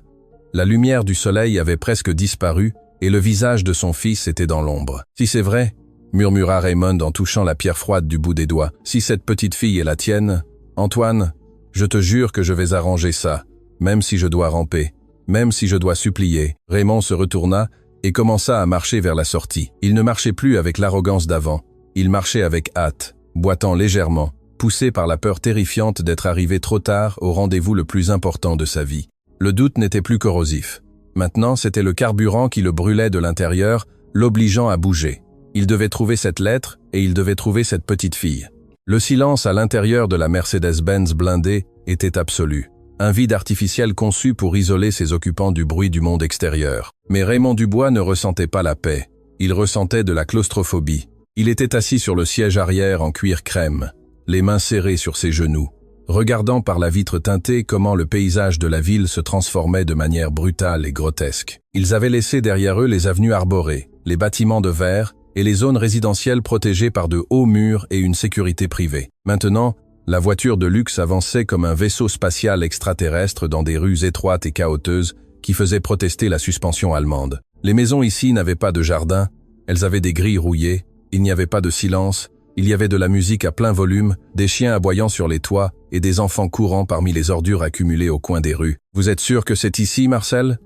La lumière du soleil avait presque disparu et le visage de son fils était dans l'ombre. « Si c'est vrai, » murmura Raymond en touchant la pierre froide du bout des doigts, « si cette petite fille est la tienne, Antoine, je te jure que je vais arranger ça, même si je dois ramper, même si je dois supplier. » Raymond se retourna et commença à marcher vers la sortie. Il ne marchait plus avec l'arrogance d'avant, il marchait avec hâte, boitant légèrement, poussé par la peur terrifiante d'être arrivé trop tard au rendez-vous le plus important de sa vie. Le doute n'était plus corrosif. Maintenant, c'était le carburant qui le brûlait de l'intérieur, l'obligeant à bouger. Il devait trouver cette lettre et il devait trouver cette petite fille. Le silence à l'intérieur de la Mercedes-Benz blindée était absolu. Un vide artificiel conçu pour isoler ses occupants du bruit du monde extérieur. Mais Raymond Dubois ne ressentait pas la paix. Il ressentait de la claustrophobie. Il était assis sur le siège arrière en cuir crème, les mains serrées sur ses genoux, regardant par la vitre teintée comment le paysage de la ville se transformait de manière brutale et grotesque. Ils avaient laissé derrière eux les avenues arborées, les bâtiments de verre et les zones résidentielles protégées par de hauts murs et une sécurité privée. Maintenant, la voiture de luxe avançait comme un vaisseau spatial extraterrestre dans des rues étroites et chaotiques qui faisaient protester la suspension allemande. Les maisons ici n'avaient pas de jardin, elles avaient des grilles rouillées, il n'y avait pas de silence, il y avait de la musique à plein volume, des chiens aboyant sur les toits et des enfants courant parmi les ordures accumulées au coin des rues. « Vous êtes sûr que c'est ici, Marcel ?»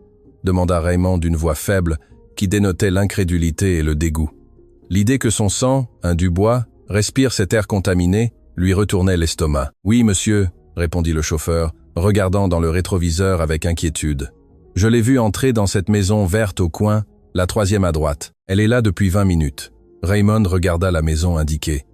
demanda Raymond d'une voix faible qui dénotait l'incrédulité et le dégoût. L'idée que son sang, un Dubois, respire cet air contaminé, lui retournait l'estomac. « Oui, monsieur », répondit le chauffeur, regardant dans le rétroviseur avec inquiétude. « Je l'ai vue entrer dans cette maison verte au coin, la 3e à droite. Elle est là depuis 20 minutes. » Raymond regarda la maison indiquée.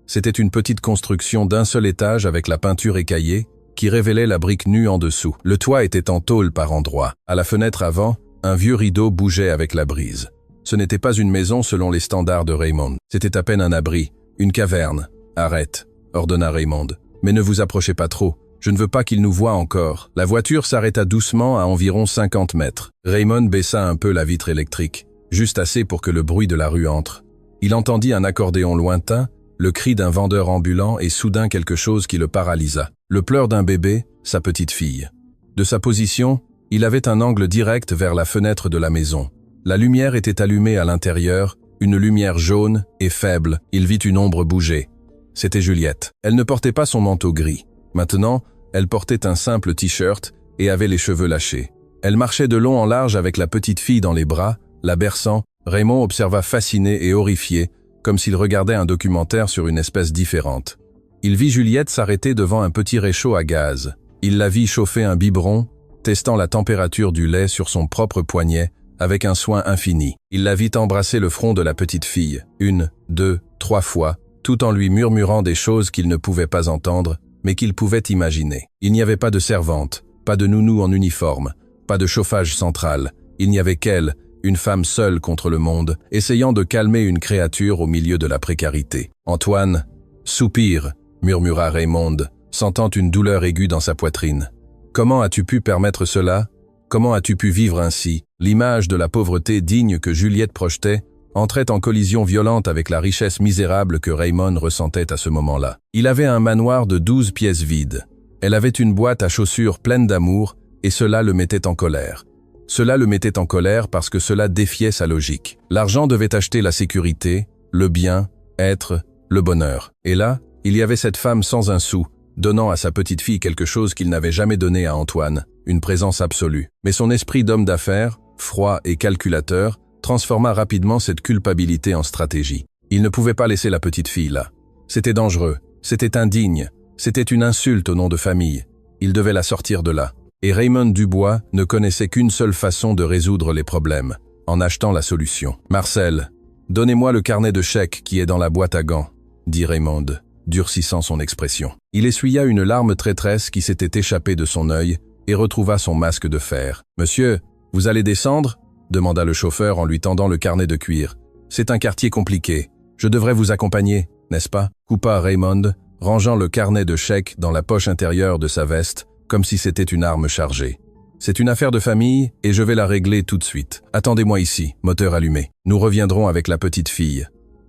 C'était une petite construction d'un seul étage avec la peinture écaillée qui révélait la brique nue en dessous. Le toit était en tôle par endroits. À la fenêtre avant, un vieux rideau bougeait avec la brise. Ce n'était pas une maison selon les standards de Raymond. C'était à peine un abri, une caverne. « Arrête », ordonna Raymond. « Mais ne vous approchez pas trop. Je ne veux pas qu'il nous voie encore. » La voiture s'arrêta doucement à environ 50 mètres. Raymond baissa un peu la vitre électrique, juste assez pour que le bruit de la rue entre. Il entendit un accordéon lointain, le cri d'un vendeur ambulant et soudain quelque chose qui le paralysa. Le pleur d'un bébé, sa petite fille. De sa position, il avait un angle direct vers la fenêtre de la maison. La lumière était allumée à l'intérieur une lumière jaune et faible, il vit une ombre bouger. C'était Juliette. Elle ne portait pas son manteau gris. Maintenant, elle portait un simple t-shirt et avait les cheveux lâchés. Elle marchait de long en large avec la petite fille dans les bras, la berçant. Raymond observa fasciné et horrifié, comme s'il regardait un documentaire sur une espèce différente. Il vit Juliette s'arrêter devant un petit réchaud à gaz. Il la vit chauffer un biberon, testant la température du lait sur son propre poignet, avec un soin infini. Il la vit embrasser le front de la petite fille, 1, 2, 3 fois, tout en lui murmurant des choses qu'il ne pouvait pas entendre, mais qu'il pouvait imaginer. Il n'y avait pas de servante, pas de nounou en uniforme, pas de chauffage central. Il n'y avait qu'elle, une femme seule contre le monde, essayant de calmer une créature au milieu de la précarité. « Antoine, soupire », murmura Raymond, sentant une douleur aiguë dans sa poitrine. « Comment as-tu pu permettre cela? Comment as-tu pu vivre ainsi ?» L'image de la pauvreté digne que Juliette projetait entrait en collision violente avec la richesse misérable que Raymond ressentait à ce moment-là. Il avait un manoir de 12 pièces vides. Elle avait une boîte à chaussures pleine d'amour, et cela le mettait en colère. Cela le mettait en colère parce que cela défiait sa logique. L'argent devait acheter la sécurité, le bien, être, le bonheur. Et là, il y avait cette femme sans un sou, donnant à sa petite fille quelque chose qu'il n'avait jamais donné à Antoine, une présence absolue. Mais son esprit d'homme d'affaires, froid et calculateur, transforma rapidement cette culpabilité en stratégie. Il ne pouvait pas laisser la petite fille là. C'était dangereux, c'était indigne, c'était une insulte au nom de famille. Il devait la sortir de là. Et Raymond Dubois ne connaissait qu'une seule façon de résoudre les problèmes, en achetant la solution. « Marcel, donnez-moi le carnet de chèques qui est dans la boîte à gants, » dit Raymond, durcissant son expression. Il essuya une larme traîtresse qui s'était échappée de son œil et retrouva son masque de fer. « Monsieur, vous allez descendre ?» demanda le chauffeur en lui tendant le carnet de cuir. « C'est un quartier compliqué. Je devrais vous accompagner, n'est-ce pas ?» coupa Raymond, rangeant le carnet de chèques dans la poche intérieure de sa veste, comme si c'était une arme chargée. « C'est une affaire de famille et je vais la régler tout de suite. Attendez-moi ici, moteur allumé. Nous reviendrons avec la petite fille. »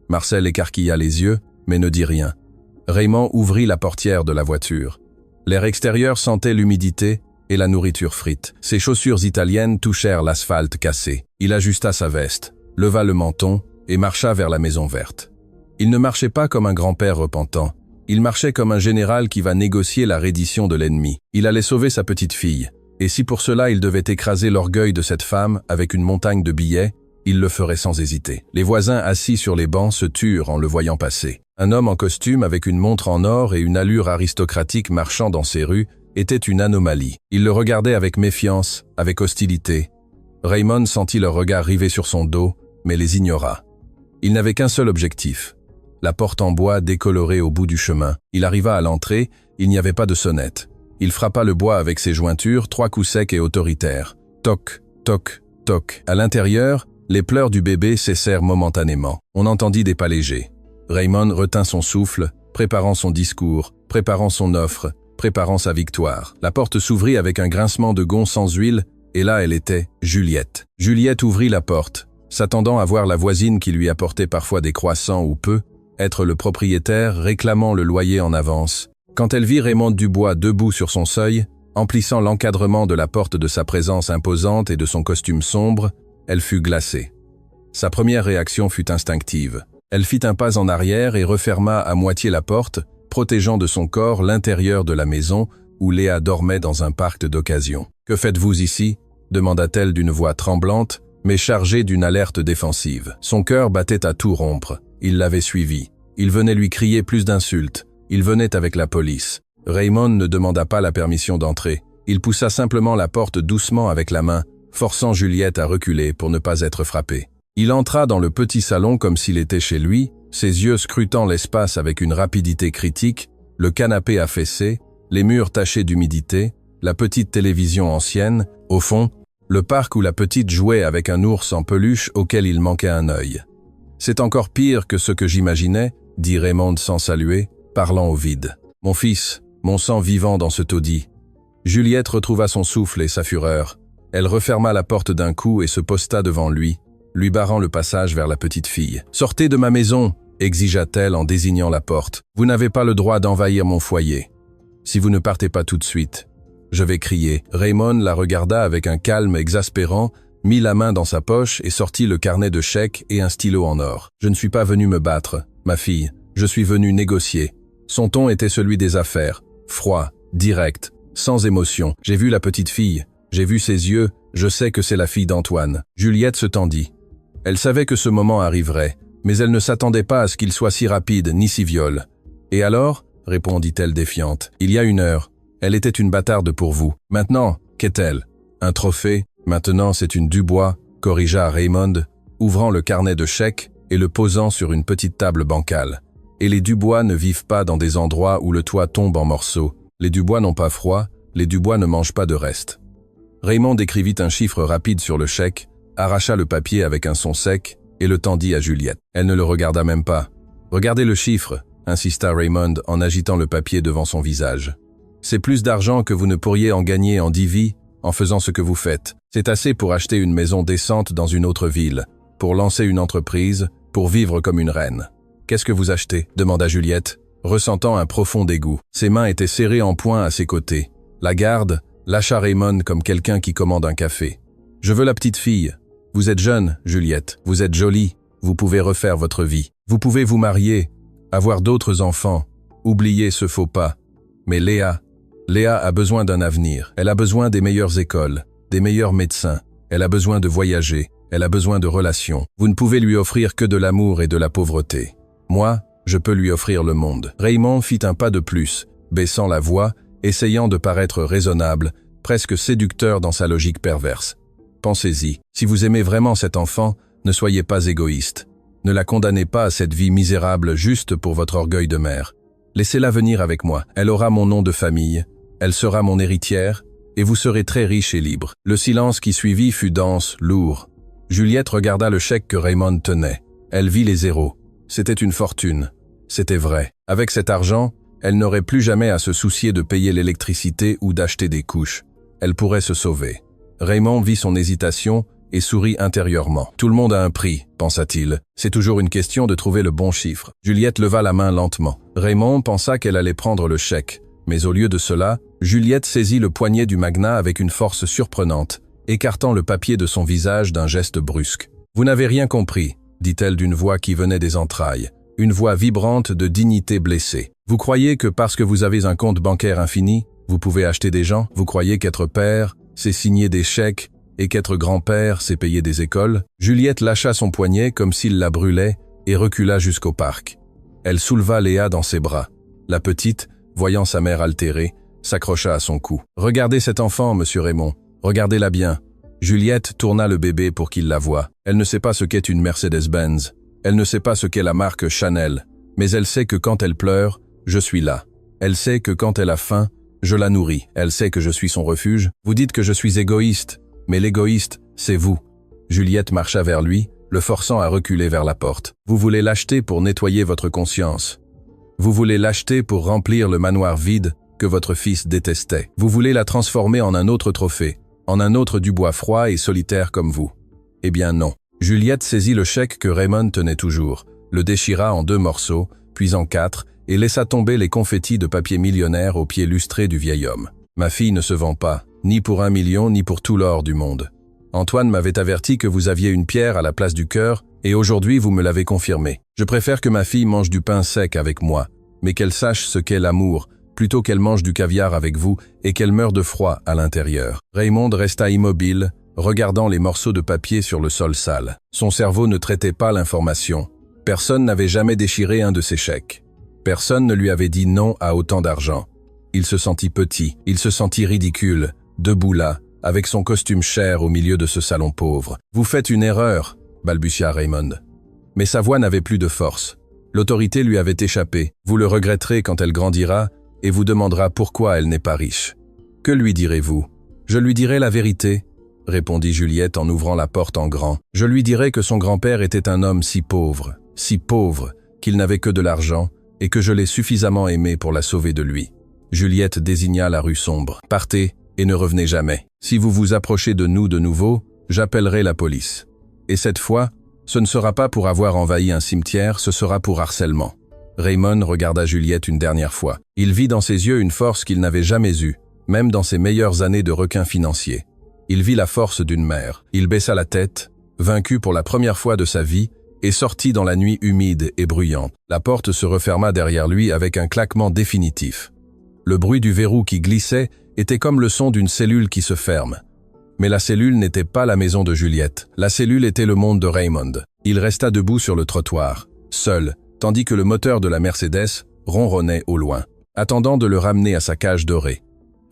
Marcel écarquilla les yeux, mais ne dit rien. Raymond ouvrit la portière de la voiture. L'air extérieur sentait l'humidité et la nourriture frite. Ses chaussures italiennes touchèrent l'asphalte cassé. Il ajusta sa veste, leva le menton et marcha vers la maison verte. Il ne marchait pas comme un grand-père repentant. Il marchait comme un général qui va négocier la reddition de l'ennemi. Il allait sauver sa petite fille. Et si pour cela il devait écraser l'orgueil de cette femme avec une montagne de billets, il le ferait sans hésiter. Les voisins assis sur les bancs se turent en le voyant passer. Un homme en costume avec une montre en or et une allure aristocratique marchant dans ces rues était une anomalie. Il le regardait avec méfiance, avec hostilité. Raymond sentit leur regard rivé sur son dos, mais les ignora. Il n'avait qu'un seul objectif. La porte en bois décolorée au bout du chemin. Il arriva à l'entrée, il n'y avait pas de sonnette. Il frappa le bois avec ses jointures, 3 coups secs et autoritaires. Toc, toc, toc. À l'intérieur, les pleurs du bébé cessèrent momentanément. On entendit des pas légers. Raymond retint son souffle, préparant son discours, préparant son offre, préparant sa victoire. La porte s'ouvrit avec un grincement de gonds sans huile, et là elle était, Juliette. Juliette ouvrit la porte, s'attendant à voir la voisine qui lui apportait parfois des croissants ou peu, être le propriétaire réclamant le loyer en avance. Quand elle vit Raymond Dubois debout sur son seuil, emplissant l'encadrement de la porte de sa présence imposante et de son costume sombre, elle fut glacée. Sa première réaction fut instinctive. Elle fit un pas en arrière et referma à moitié la porte, protégeant de son corps l'intérieur de la maison où Léa dormait dans un parc d'occasion. « Que faites-vous ici ?» demanda-t-elle d'une voix tremblante, mais chargée d'une alerte défensive. Son cœur battait à tout rompre. Il l'avait suivi. Il venait lui crier plus d'insultes. Il venait avec la police. Raymond ne demanda pas la permission d'entrer. Il poussa simplement la porte doucement avec la main, forçant Juliette à reculer pour ne pas être frappée. Il entra dans le petit salon comme s'il était chez lui, ses yeux scrutant l'espace avec une rapidité critique, le canapé affaissé, les murs tachés d'humidité, la petite télévision ancienne, au fond, le parc où la petite jouait avec un ours en peluche auquel il manquait un œil. « C'est encore pire que ce que j'imaginais », dit Raymond sans saluer, parlant au vide. « Mon fils, mon sang vivant dans ce taudis. » Juliette retrouva son souffle et sa fureur. Elle referma la porte d'un coup et se posta devant lui, lui barrant le passage vers la petite fille. « Sortez de ma maison !» exigea-t-elle en désignant la porte. « Vous n'avez pas le droit d'envahir mon foyer. Si vous ne partez pas tout de suite, je vais crier. » Raymond la regarda avec un calme exaspérant, mit la main dans sa poche et sortit le carnet de chèques et un stylo en or. « Je ne suis pas venu me battre, ma fille. Je suis venu négocier. » Son ton était celui des affaires, froid, direct, sans émotion. « J'ai vu la petite fille, j'ai vu ses yeux, je sais que c'est la fille d'Antoine. » Juliette se tendit. Elle savait que ce moment arriverait, mais elle ne s'attendait pas à ce qu'il soit si rapide ni si viol. « Et alors ?» répondit-elle défiante. « Il y a 1 heure. Elle était une bâtarde pour vous. Maintenant, qu'est-elle? Un trophée? Maintenant c'est une Dubois, corrigea Raymond, ouvrant le carnet de chèques et le posant sur une petite table bancale. Et les Dubois ne vivent pas dans des endroits où le toit tombe en morceaux. Les Dubois n'ont pas froid, les Dubois ne mangent pas de reste. » Raymond écrivit un chiffre rapide sur le chèque, arracha le papier avec un son sec et le tendit à Juliette. Elle ne le regarda même pas. « Regardez le chiffre », insista Raymond en agitant le papier devant son visage. « C'est plus d'argent que vous ne pourriez en gagner en 10 vies en faisant ce que vous faites. C'est assez pour acheter une maison décente dans une autre ville, pour lancer une entreprise, pour vivre comme une reine. »« Qu'est-ce que vous achetez ?» demanda Juliette, ressentant un profond dégoût. Ses mains étaient serrées en poing à ses côtés. La garde lâcha Raymond comme quelqu'un qui commande un café. « Je veux la petite fille. Vous êtes jeune, Juliette. Vous êtes jolie. Vous pouvez refaire votre vie. Vous pouvez vous marier, avoir d'autres enfants, oublier ce faux pas. Mais Léa a besoin d'un avenir. Elle a besoin des meilleures écoles, des meilleurs médecins. Elle a besoin de voyager. Elle a besoin de relations. Vous ne pouvez lui offrir que de l'amour et de la pauvreté. Moi, je peux lui offrir le monde. » Raymond fit un pas de plus, baissant la voix, essayant de paraître raisonnable, presque séducteur dans sa logique perverse. « Pensez-y, si vous aimez vraiment cet enfant, ne soyez pas égoïste. Ne la condamnez pas à cette vie misérable juste pour votre orgueil de mère. Laissez-la venir avec moi. Elle aura mon nom de famille. Elle sera mon héritière, et vous serez très riche et libre. » Le silence qui suivit fut dense, lourd. Juliette regarda le chèque que Raymond tenait. Elle vit les zéros. C'était une fortune. C'était vrai. Avec cet argent, elle n'aurait plus jamais à se soucier de payer l'électricité ou d'acheter des couches. Elle pourrait se sauver. Raymond vit son hésitation et sourit intérieurement. « Tout le monde a un prix, pensa-t-il. C'est toujours une question de trouver le bon chiffre. » Juliette leva la main lentement. Raymond pensa qu'elle allait prendre le chèque. Mais au lieu de cela, Juliette saisit le poignet du magnat avec une force surprenante, écartant le papier de son visage d'un geste brusque. « Vous n'avez rien compris, » dit-elle d'une voix qui venait des entrailles, une voix vibrante de dignité blessée. « Vous croyez que parce que vous avez un compte bancaire infini, vous pouvez acheter des gens? Vous croyez qu'être père, c'est signer des chèques, et qu'être grand-père, c'est payer des écoles ?» Juliette lâcha son poignet comme s'il la brûlait et recula jusqu'au parc. Elle souleva Léa dans ses bras. La petite, voyant sa mère altérée, s'accrocha à son cou. « Regardez cet enfant, monsieur Raymond. Regardez-la bien. » Juliette tourna le bébé pour qu'il la voie. Elle ne sait pas ce qu'est une Mercedes-Benz. Elle ne sait pas ce qu'est la marque Chanel. Mais elle sait que quand elle pleure, je suis là. Elle sait que quand elle a faim, je la nourris. Elle sait que je suis son refuge. Vous dites que je suis égoïste, mais l'égoïste, c'est vous. Juliette marcha vers lui, le forçant à reculer vers la porte. Vous voulez l'acheter pour nettoyer votre conscience. Vous voulez l'acheter pour remplir le manoir vide que votre fils détestait. Vous voulez la transformer en un autre trophée, en un autre Dubois froid et solitaire comme vous. Eh bien non. Juliette saisit le chèque que Raymond tenait toujours, le déchira en 2 morceaux, puis en 4, et laissa tomber les confettis de papier millionnaire aux pieds lustrés du vieil homme. « Ma fille ne se vend pas, ni pour 1 million, ni pour tout l'or du monde. Antoine m'avait averti que vous aviez une pierre à la place du cœur, et aujourd'hui vous me l'avez confirmé. Je préfère que ma fille mange du pain sec avec moi, mais qu'elle sache ce qu'est l'amour, plutôt qu'elle mange du caviar avec vous et qu'elle meure de froid à l'intérieur. » Raymond resta immobile, regardant les morceaux de papier sur le sol sale. Son cerveau ne traitait pas l'information. Personne n'avait jamais déchiré un de ses chèques. Personne ne lui avait dit non à autant d'argent. Il se sentit petit, il se sentit ridicule, debout là, avec son costume cher au milieu de ce salon pauvre. « Vous faites une erreur », balbutia Raymond. Mais sa voix n'avait plus de force. L'autorité lui avait échappé. Vous le regretterez quand elle grandira et vous demandera pourquoi elle n'est pas riche. Que lui direz-vous? Je lui dirai la vérité, répondit Juliette en ouvrant la porte en grand. Je lui dirai que son grand-père était un homme si pauvre qu'il n'avait que de l'argent et que je l'ai suffisamment aimé pour la sauver de lui. Juliette désigna la rue sombre. Partez et ne revenez jamais. Si vous vous approchez de nous de nouveau, j'appellerai la police. Et cette fois, ce ne sera pas pour avoir envahi un cimetière, ce sera pour harcèlement. Raymond regarda Juliette une dernière fois. Il vit dans ses yeux une force qu'il n'avait jamais eue, même dans ses meilleures années de requin financier. Il vit la force d'une mère. Il baissa la tête, vaincu pour la première fois de sa vie, et sortit dans la nuit humide et bruyante. La porte se referma derrière lui avec un claquement définitif. Le bruit du verrou qui glissait était comme le son d'une cellule qui se ferme. Mais la cellule n'était pas la maison de Juliette. La cellule était le monde de Raymond. Il resta debout sur le trottoir, seul, tandis que le moteur de la Mercedes ronronnait au loin, attendant de le ramener à sa cage dorée.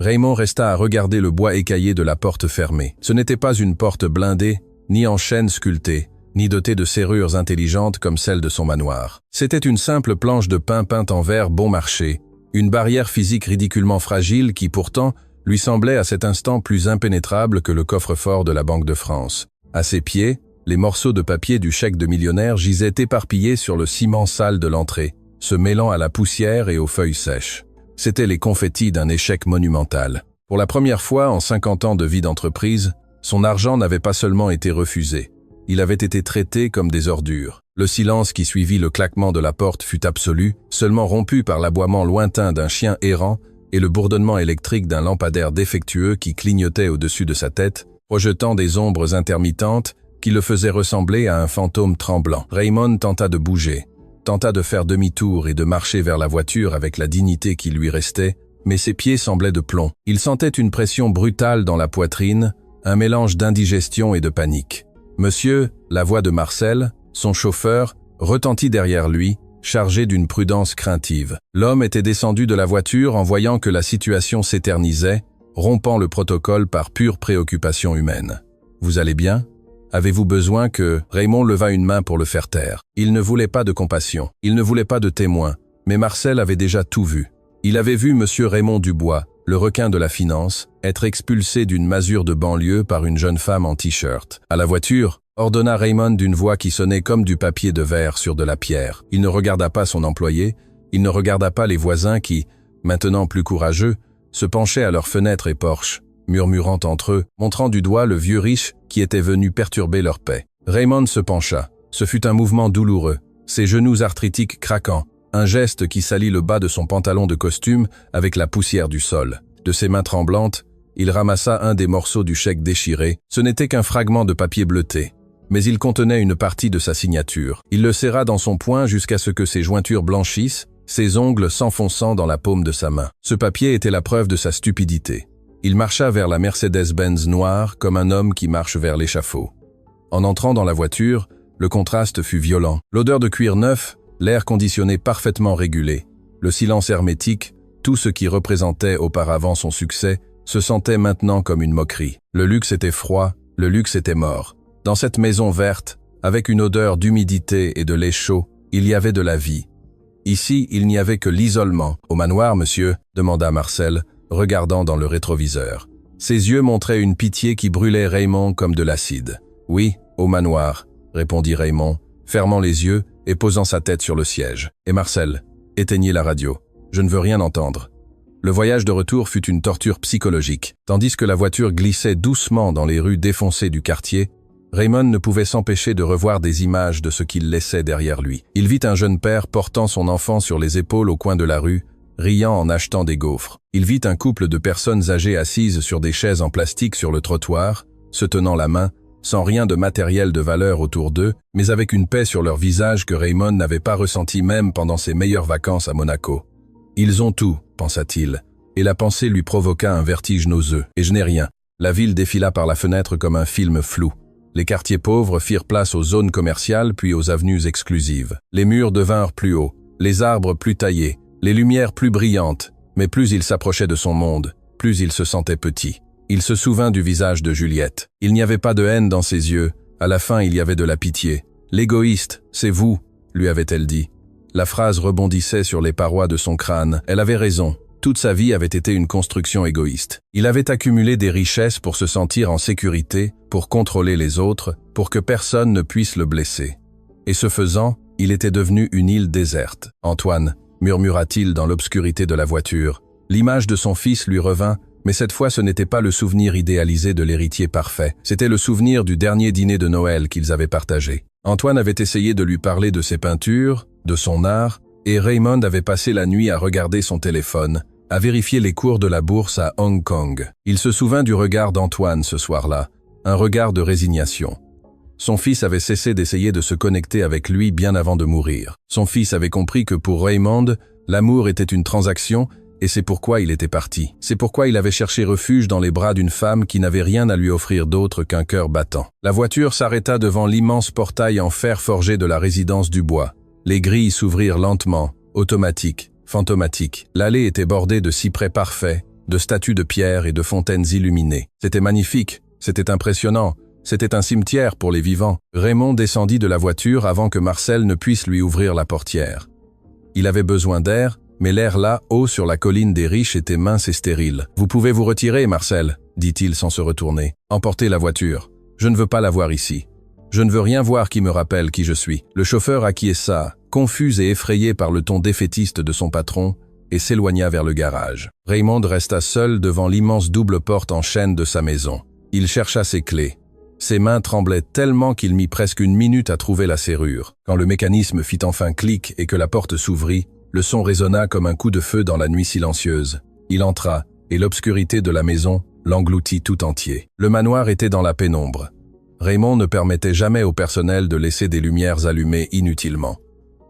Raymond resta à regarder le bois écaillé de la porte fermée. Ce n'était pas une porte blindée, ni en chêne sculpté, ni dotée de serrures intelligentes comme celle de son manoir. C'était une simple planche de pin peinte en verre bon marché, une barrière physique ridiculement fragile qui pourtant lui semblait à cet instant plus impénétrable que le coffre-fort de la Banque de France. À ses pieds, les morceaux de papier du chèque de millionnaire gisaient éparpillés sur le ciment sale de l'entrée, se mêlant à la poussière et aux feuilles sèches. C'étaient les confettis d'un échec monumental. Pour la première fois en 50 ans de vie d'entreprise, son argent n'avait pas seulement été refusé, il avait été traité comme des ordures. Le silence qui suivit le claquement de la porte fut absolu, seulement rompu par l'aboiement lointain d'un chien errant et le bourdonnement électrique d'un lampadaire défectueux qui clignotait au-dessus de sa tête, projetant des ombres intermittentes qui le faisaient ressembler à un fantôme tremblant. Raymond tenta de bouger, tenta de faire demi-tour et de marcher vers la voiture avec la dignité qui lui restait, mais ses pieds semblaient de plomb. Il sentait une pression brutale dans la poitrine, un mélange d'indigestion et de panique. Monsieur, la voix de Marcel, son chauffeur, retentit derrière lui, chargé d'une prudence craintive. L'homme était descendu de la voiture en voyant que la situation s'éternisait, rompant le protocole par pure préoccupation humaine. « Vous allez bien ? Avez-vous besoin que… » Raymond leva une main pour le faire taire. Il ne voulait pas de compassion, il ne voulait pas de témoin, mais Marcel avait déjà tout vu. Il avait vu monsieur Raymond Dubois, le requin de la finance, être expulsé d'une masure de banlieue par une jeune femme en t-shirt. À la voiture, ordonna Raymond d'une voix qui sonnait comme du papier de verre sur de la pierre. Il ne regarda pas son employé, il ne regarda pas les voisins qui, maintenant plus courageux, se penchaient à leurs fenêtres et porches, murmurant entre eux, montrant du doigt le vieux riche qui était venu perturber leur paix. Raymond se pencha. Ce fut un mouvement douloureux, ses genoux arthritiques craquant, un geste qui salit le bas de son pantalon de costume avec la poussière du sol. De ses mains tremblantes, il ramassa un des morceaux du chèque déchiré. Ce n'était qu'un fragment de papier bleuté, mais il contenait une partie de sa signature. Il le serra dans son poing jusqu'à ce que ses jointures blanchissent, ses ongles s'enfonçant dans la paume de sa main. Ce papier était la preuve de sa stupidité. Il marcha vers la Mercedes-Benz noire comme un homme qui marche vers l'échafaud. En entrant dans la voiture, le contraste fut violent. L'odeur de cuir neuf, l'air conditionné parfaitement régulé, le silence hermétique, tout ce qui représentait auparavant son succès, se sentait maintenant comme une moquerie. Le luxe était froid, le luxe était mort. Dans cette maison verte, avec une odeur d'humidité et de lait chaud, il y avait de la vie. Ici, il n'y avait que l'isolement. « Au manoir, monsieur ?» demanda Marcel, regardant dans le rétroviseur. Ses yeux montraient une pitié qui brûlait Raymond comme de l'acide. « Oui, au manoir », répondit Raymond, fermant les yeux et posant sa tête sur le siège. « Et Marcel, éteignez la radio. Je ne veux rien entendre. » Le voyage de retour fut une torture psychologique. Tandis que la voiture glissait doucement dans les rues défoncées du quartier, Raymond ne pouvait s'empêcher de revoir des images de ce qu'il laissait derrière lui. Il vit un jeune père portant son enfant sur les épaules au coin de la rue, riant en achetant des gaufres. Il vit un couple de personnes âgées assises sur des chaises en plastique sur le trottoir, se tenant la main, sans rien de matériel de valeur autour d'eux, mais avec une paix sur leur visage que Raymond n'avait pas ressentie même pendant ses meilleures vacances à Monaco. Ils ont tout, pensa-t-il, et la pensée lui provoqua un vertige nauseux. Et je n'ai rien. La ville défila par la fenêtre comme un film flou. Les quartiers pauvres firent place aux zones commerciales puis aux avenues exclusives. Les murs devinrent plus hauts, les arbres plus taillés, les lumières plus brillantes, mais plus il s'approchait de son monde, plus il se sentait petit. Il se souvint du visage de Juliette. Il n'y avait pas de haine dans ses yeux, à la fin il y avait de la pitié. « L'égoïste, c'est vous », lui avait-elle dit. La phrase rebondissait sur les parois de son crâne. Elle avait raison. Toute sa vie avait été une construction égoïste. Il avait accumulé des richesses pour se sentir en sécurité, pour contrôler les autres, pour que personne ne puisse le blesser. Et ce faisant, il était devenu une île déserte. « Antoine », murmura-t-il dans l'obscurité de la voiture. L'image de son fils lui revint, mais cette fois ce n'était pas le souvenir idéalisé de l'héritier parfait. C'était le souvenir du dernier dîner de Noël qu'ils avaient partagé. Antoine avait essayé de lui parler de ses peintures, de son art, et Raymond avait passé la nuit à regarder son téléphone, à vérifier les cours de la bourse à Hong Kong. Il se souvint du regard d'Antoine ce soir-là, un regard de résignation. Son fils avait cessé d'essayer de se connecter avec lui bien avant de mourir. Son fils avait compris que pour Raymond, l'amour était une transaction, et c'est pourquoi il était parti. C'est pourquoi il avait cherché refuge dans les bras d'une femme qui n'avait rien à lui offrir d'autre qu'un cœur battant. La voiture s'arrêta devant l'immense portail en fer forgé de la résidence Dubois. Les grilles s'ouvrirent lentement, automatiques, fantomatiques. L'allée était bordée de cyprès parfaits, de statues de pierre et de fontaines illuminées. C'était magnifique, c'était impressionnant, c'était un cimetière pour les vivants. Raymond descendit de la voiture avant que Marcel ne puisse lui ouvrir la portière. Il avait besoin d'air, mais l'air là, haut sur la colline des riches, était mince et stérile. « Vous pouvez vous retirer, Marcel, » dit-il sans se retourner. « Emportez la voiture. Je ne veux pas la voir ici. Je ne veux rien voir qui me rappelle qui je suis. » Le chauffeur acquiesça, confus et effrayé par le ton défaitiste de son patron, et s'éloigna vers le garage. Raymond resta seul devant l'immense double porte en chêne de sa maison. Il chercha ses clés. Ses mains tremblaient tellement qu'il mit presque une minute à trouver la serrure. Quand le mécanisme fit enfin clic et que la porte s'ouvrit, le son résonna comme un coup de feu dans la nuit silencieuse. Il entra, et l'obscurité de la maison l'engloutit tout entier. Le manoir était dans la pénombre. Raymond ne permettait jamais au personnel de laisser des lumières allumées inutilement.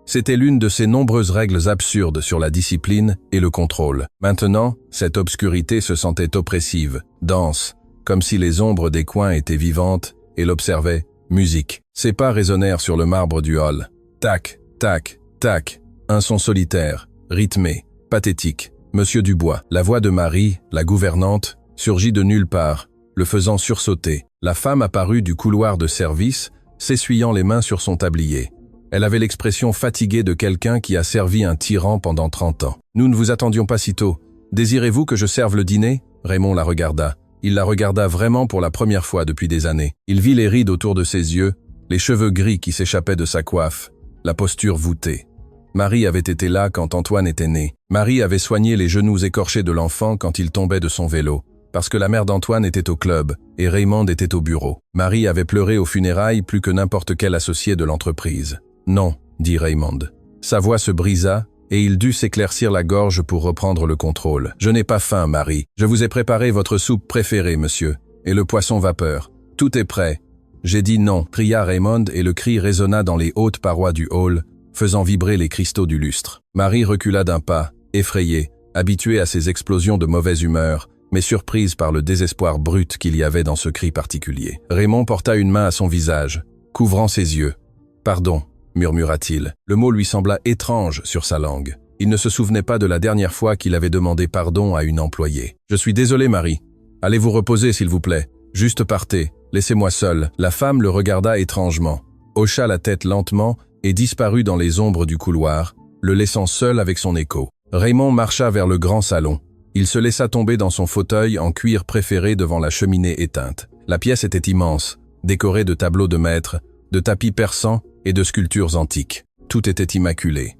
C'était l'une de ces nombreuses règles absurdes sur la discipline et le contrôle. Maintenant, cette obscurité se sentait oppressive, dense, comme si les ombres des coins étaient vivantes, et l'observaient. Musique. Ses pas résonnèrent sur le marbre du hall. Tac, tac, tac. Un son solitaire, rythmé, pathétique. Monsieur Dubois. La voix de Marie, la gouvernante, surgit de nulle part, le faisant sursauter. La femme apparut du couloir de service, s'essuyant les mains sur son tablier. Elle avait l'expression fatiguée de quelqu'un qui a servi un tyran pendant 30 ans. « Nous ne vous attendions pas si tôt. Désirez-vous que je serve le dîner ?» Raymond la regarda. Il la regarda vraiment pour la première fois depuis des années. Il vit les rides autour de ses yeux, les cheveux gris qui s'échappaient de sa coiffe, la posture voûtée. Marie avait été là quand Antoine était né. Marie avait soigné les genoux écorchés de l'enfant quand il tombait de son vélo, parce que la mère d'Antoine était au club et Raymond était au bureau. Marie avait pleuré aux funérailles plus que n'importe quel associé de l'entreprise. « Non », dit Raymond. Sa voix se brisa et il dut s'éclaircir la gorge pour reprendre le contrôle. « Je n'ai pas faim, Marie. Je vous ai préparé votre soupe préférée, monsieur, et le poisson vapeur. Tout est prêt. » « J'ai dit non », cria Raymond et le cri résonna dans les hautes parois du hall, faisant vibrer les cristaux du lustre. Marie recula d'un pas, effrayée, habituée à ces explosions de mauvaise humeur, mais surprise par le désespoir brut qu'il y avait dans ce cri particulier. Raymond porta une main à son visage, couvrant ses yeux. « Pardon », murmura-t-il. Le mot lui sembla étrange sur sa langue. Il ne se souvenait pas de la dernière fois qu'il avait demandé pardon à une employée. « Je suis désolé, Marie. Allez vous reposer, s'il vous plaît. Juste partez. Laissez-moi seul. » La femme le regarda étrangement, hocha la tête lentement et disparut dans les ombres du couloir, le laissant seul avec son écho. Raymond marcha vers le grand salon. Il se laissa tomber dans son fauteuil en cuir préféré devant la cheminée éteinte. La pièce était immense, décorée de tableaux de maîtres, de tapis persans et de sculptures antiques. Tout était immaculé.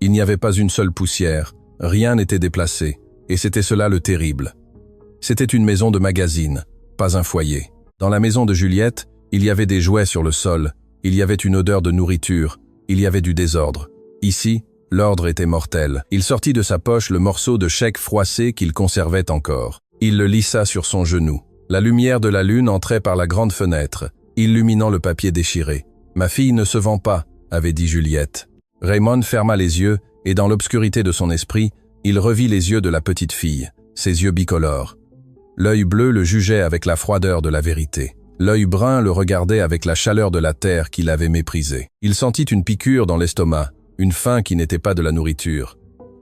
Il n'y avait pas une seule poussière, rien n'était déplacé, et c'était cela le terrible. C'était une maison de magazine, pas un foyer. Dans la maison de Juliette, il y avait des jouets sur le sol, il y avait une odeur de nourriture, il y avait du désordre. Ici, l'ordre était mortel. Il sortit de sa poche le morceau de chèque froissé qu'il conservait encore. Il le lissa sur son genou. La lumière de la lune entrait par la grande fenêtre, illuminant le papier déchiré. « Ma fille ne se vend pas », avait dit Juliette. Raymond ferma les yeux, et dans l'obscurité de son esprit, il revit les yeux de la petite fille, ses yeux bicolores. L'œil bleu le jugeait avec la froideur de la vérité. L'œil brun le regardait avec la chaleur de la terre qu'il avait méprisée. Il sentit une piqûre dans l'estomac, une faim qui n'était pas de la nourriture.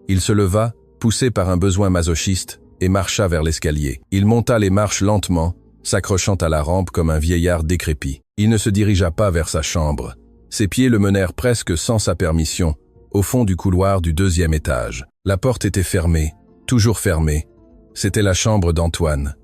Il se leva, poussé par un besoin masochiste, et marcha vers l'escalier. Il monta les marches lentement, s'accrochant à la rampe comme un vieillard décrépit. Il ne se dirigea pas vers sa chambre. Ses pieds le menèrent presque sans sa permission, au fond du couloir du 2e étage. La porte était fermée, toujours fermée. C'était la chambre d'Antoine.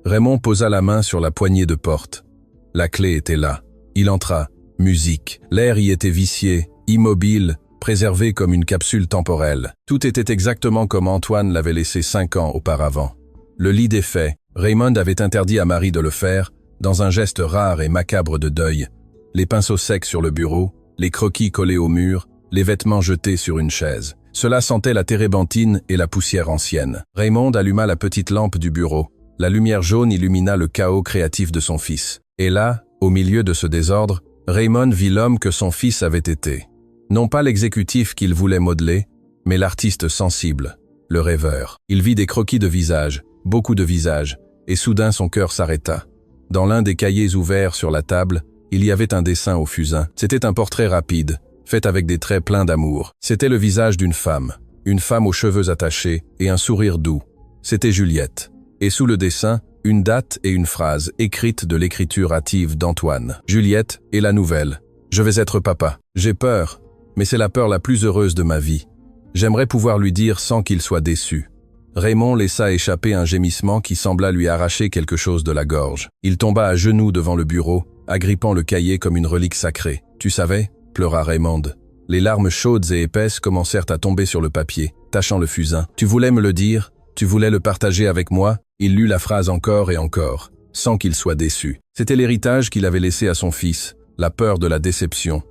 Raymond posa la main sur la poignée de porte. La clé était là. Il entra. Musique. L'air y était vicié, immobile, préservé comme une capsule temporelle. Tout était exactement comme Antoine l'avait laissé 5 ans auparavant. Le lit défait. Raymond avait interdit à Marie de le faire, dans un geste rare et macabre de deuil. Les pinceaux secs sur le bureau, les croquis collés au mur, les vêtements jetés sur une chaise. Cela sentait la térébenthine et la poussière ancienne. Raymond alluma la petite lampe du bureau. La lumière jaune illumina le chaos créatif de son fils. Et là, au milieu de ce désordre, Raymond vit l'homme que son fils avait été. Non pas l'exécutif qu'il voulait modeler, mais l'artiste sensible, le rêveur. Il vit des croquis de visages, beaucoup de visages, et soudain son cœur s'arrêta. Dans l'un des cahiers ouverts sur la table, il y avait un dessin au fusain. C'était un portrait rapide, fait avec des traits pleins d'amour. C'était le visage d'une femme aux cheveux attachés et un sourire doux. C'était Juliette. Et sous le dessin, une date et une phrase écrite de l'écriture hâtive d'Antoine. Juliette est la nouvelle. Je vais être papa. J'ai peur, mais c'est la peur la plus heureuse de ma vie. J'aimerais pouvoir lui dire sans qu'il soit déçu. Raymond laissa échapper un gémissement qui sembla lui arracher quelque chose de la gorge. Il tomba à genoux devant le bureau, agrippant le cahier comme une relique sacrée. « Tu savais » pleura Raymond. Les larmes chaudes et épaisses commencèrent à tomber sur le papier, tachant le fusain. « Tu voulais me le dire ? Tu voulais le partager avec moi ?» Il lut la phrase encore et encore, sans qu'il soit déçu. C'était l'héritage qu'il avait laissé à son fils, la peur de la déception.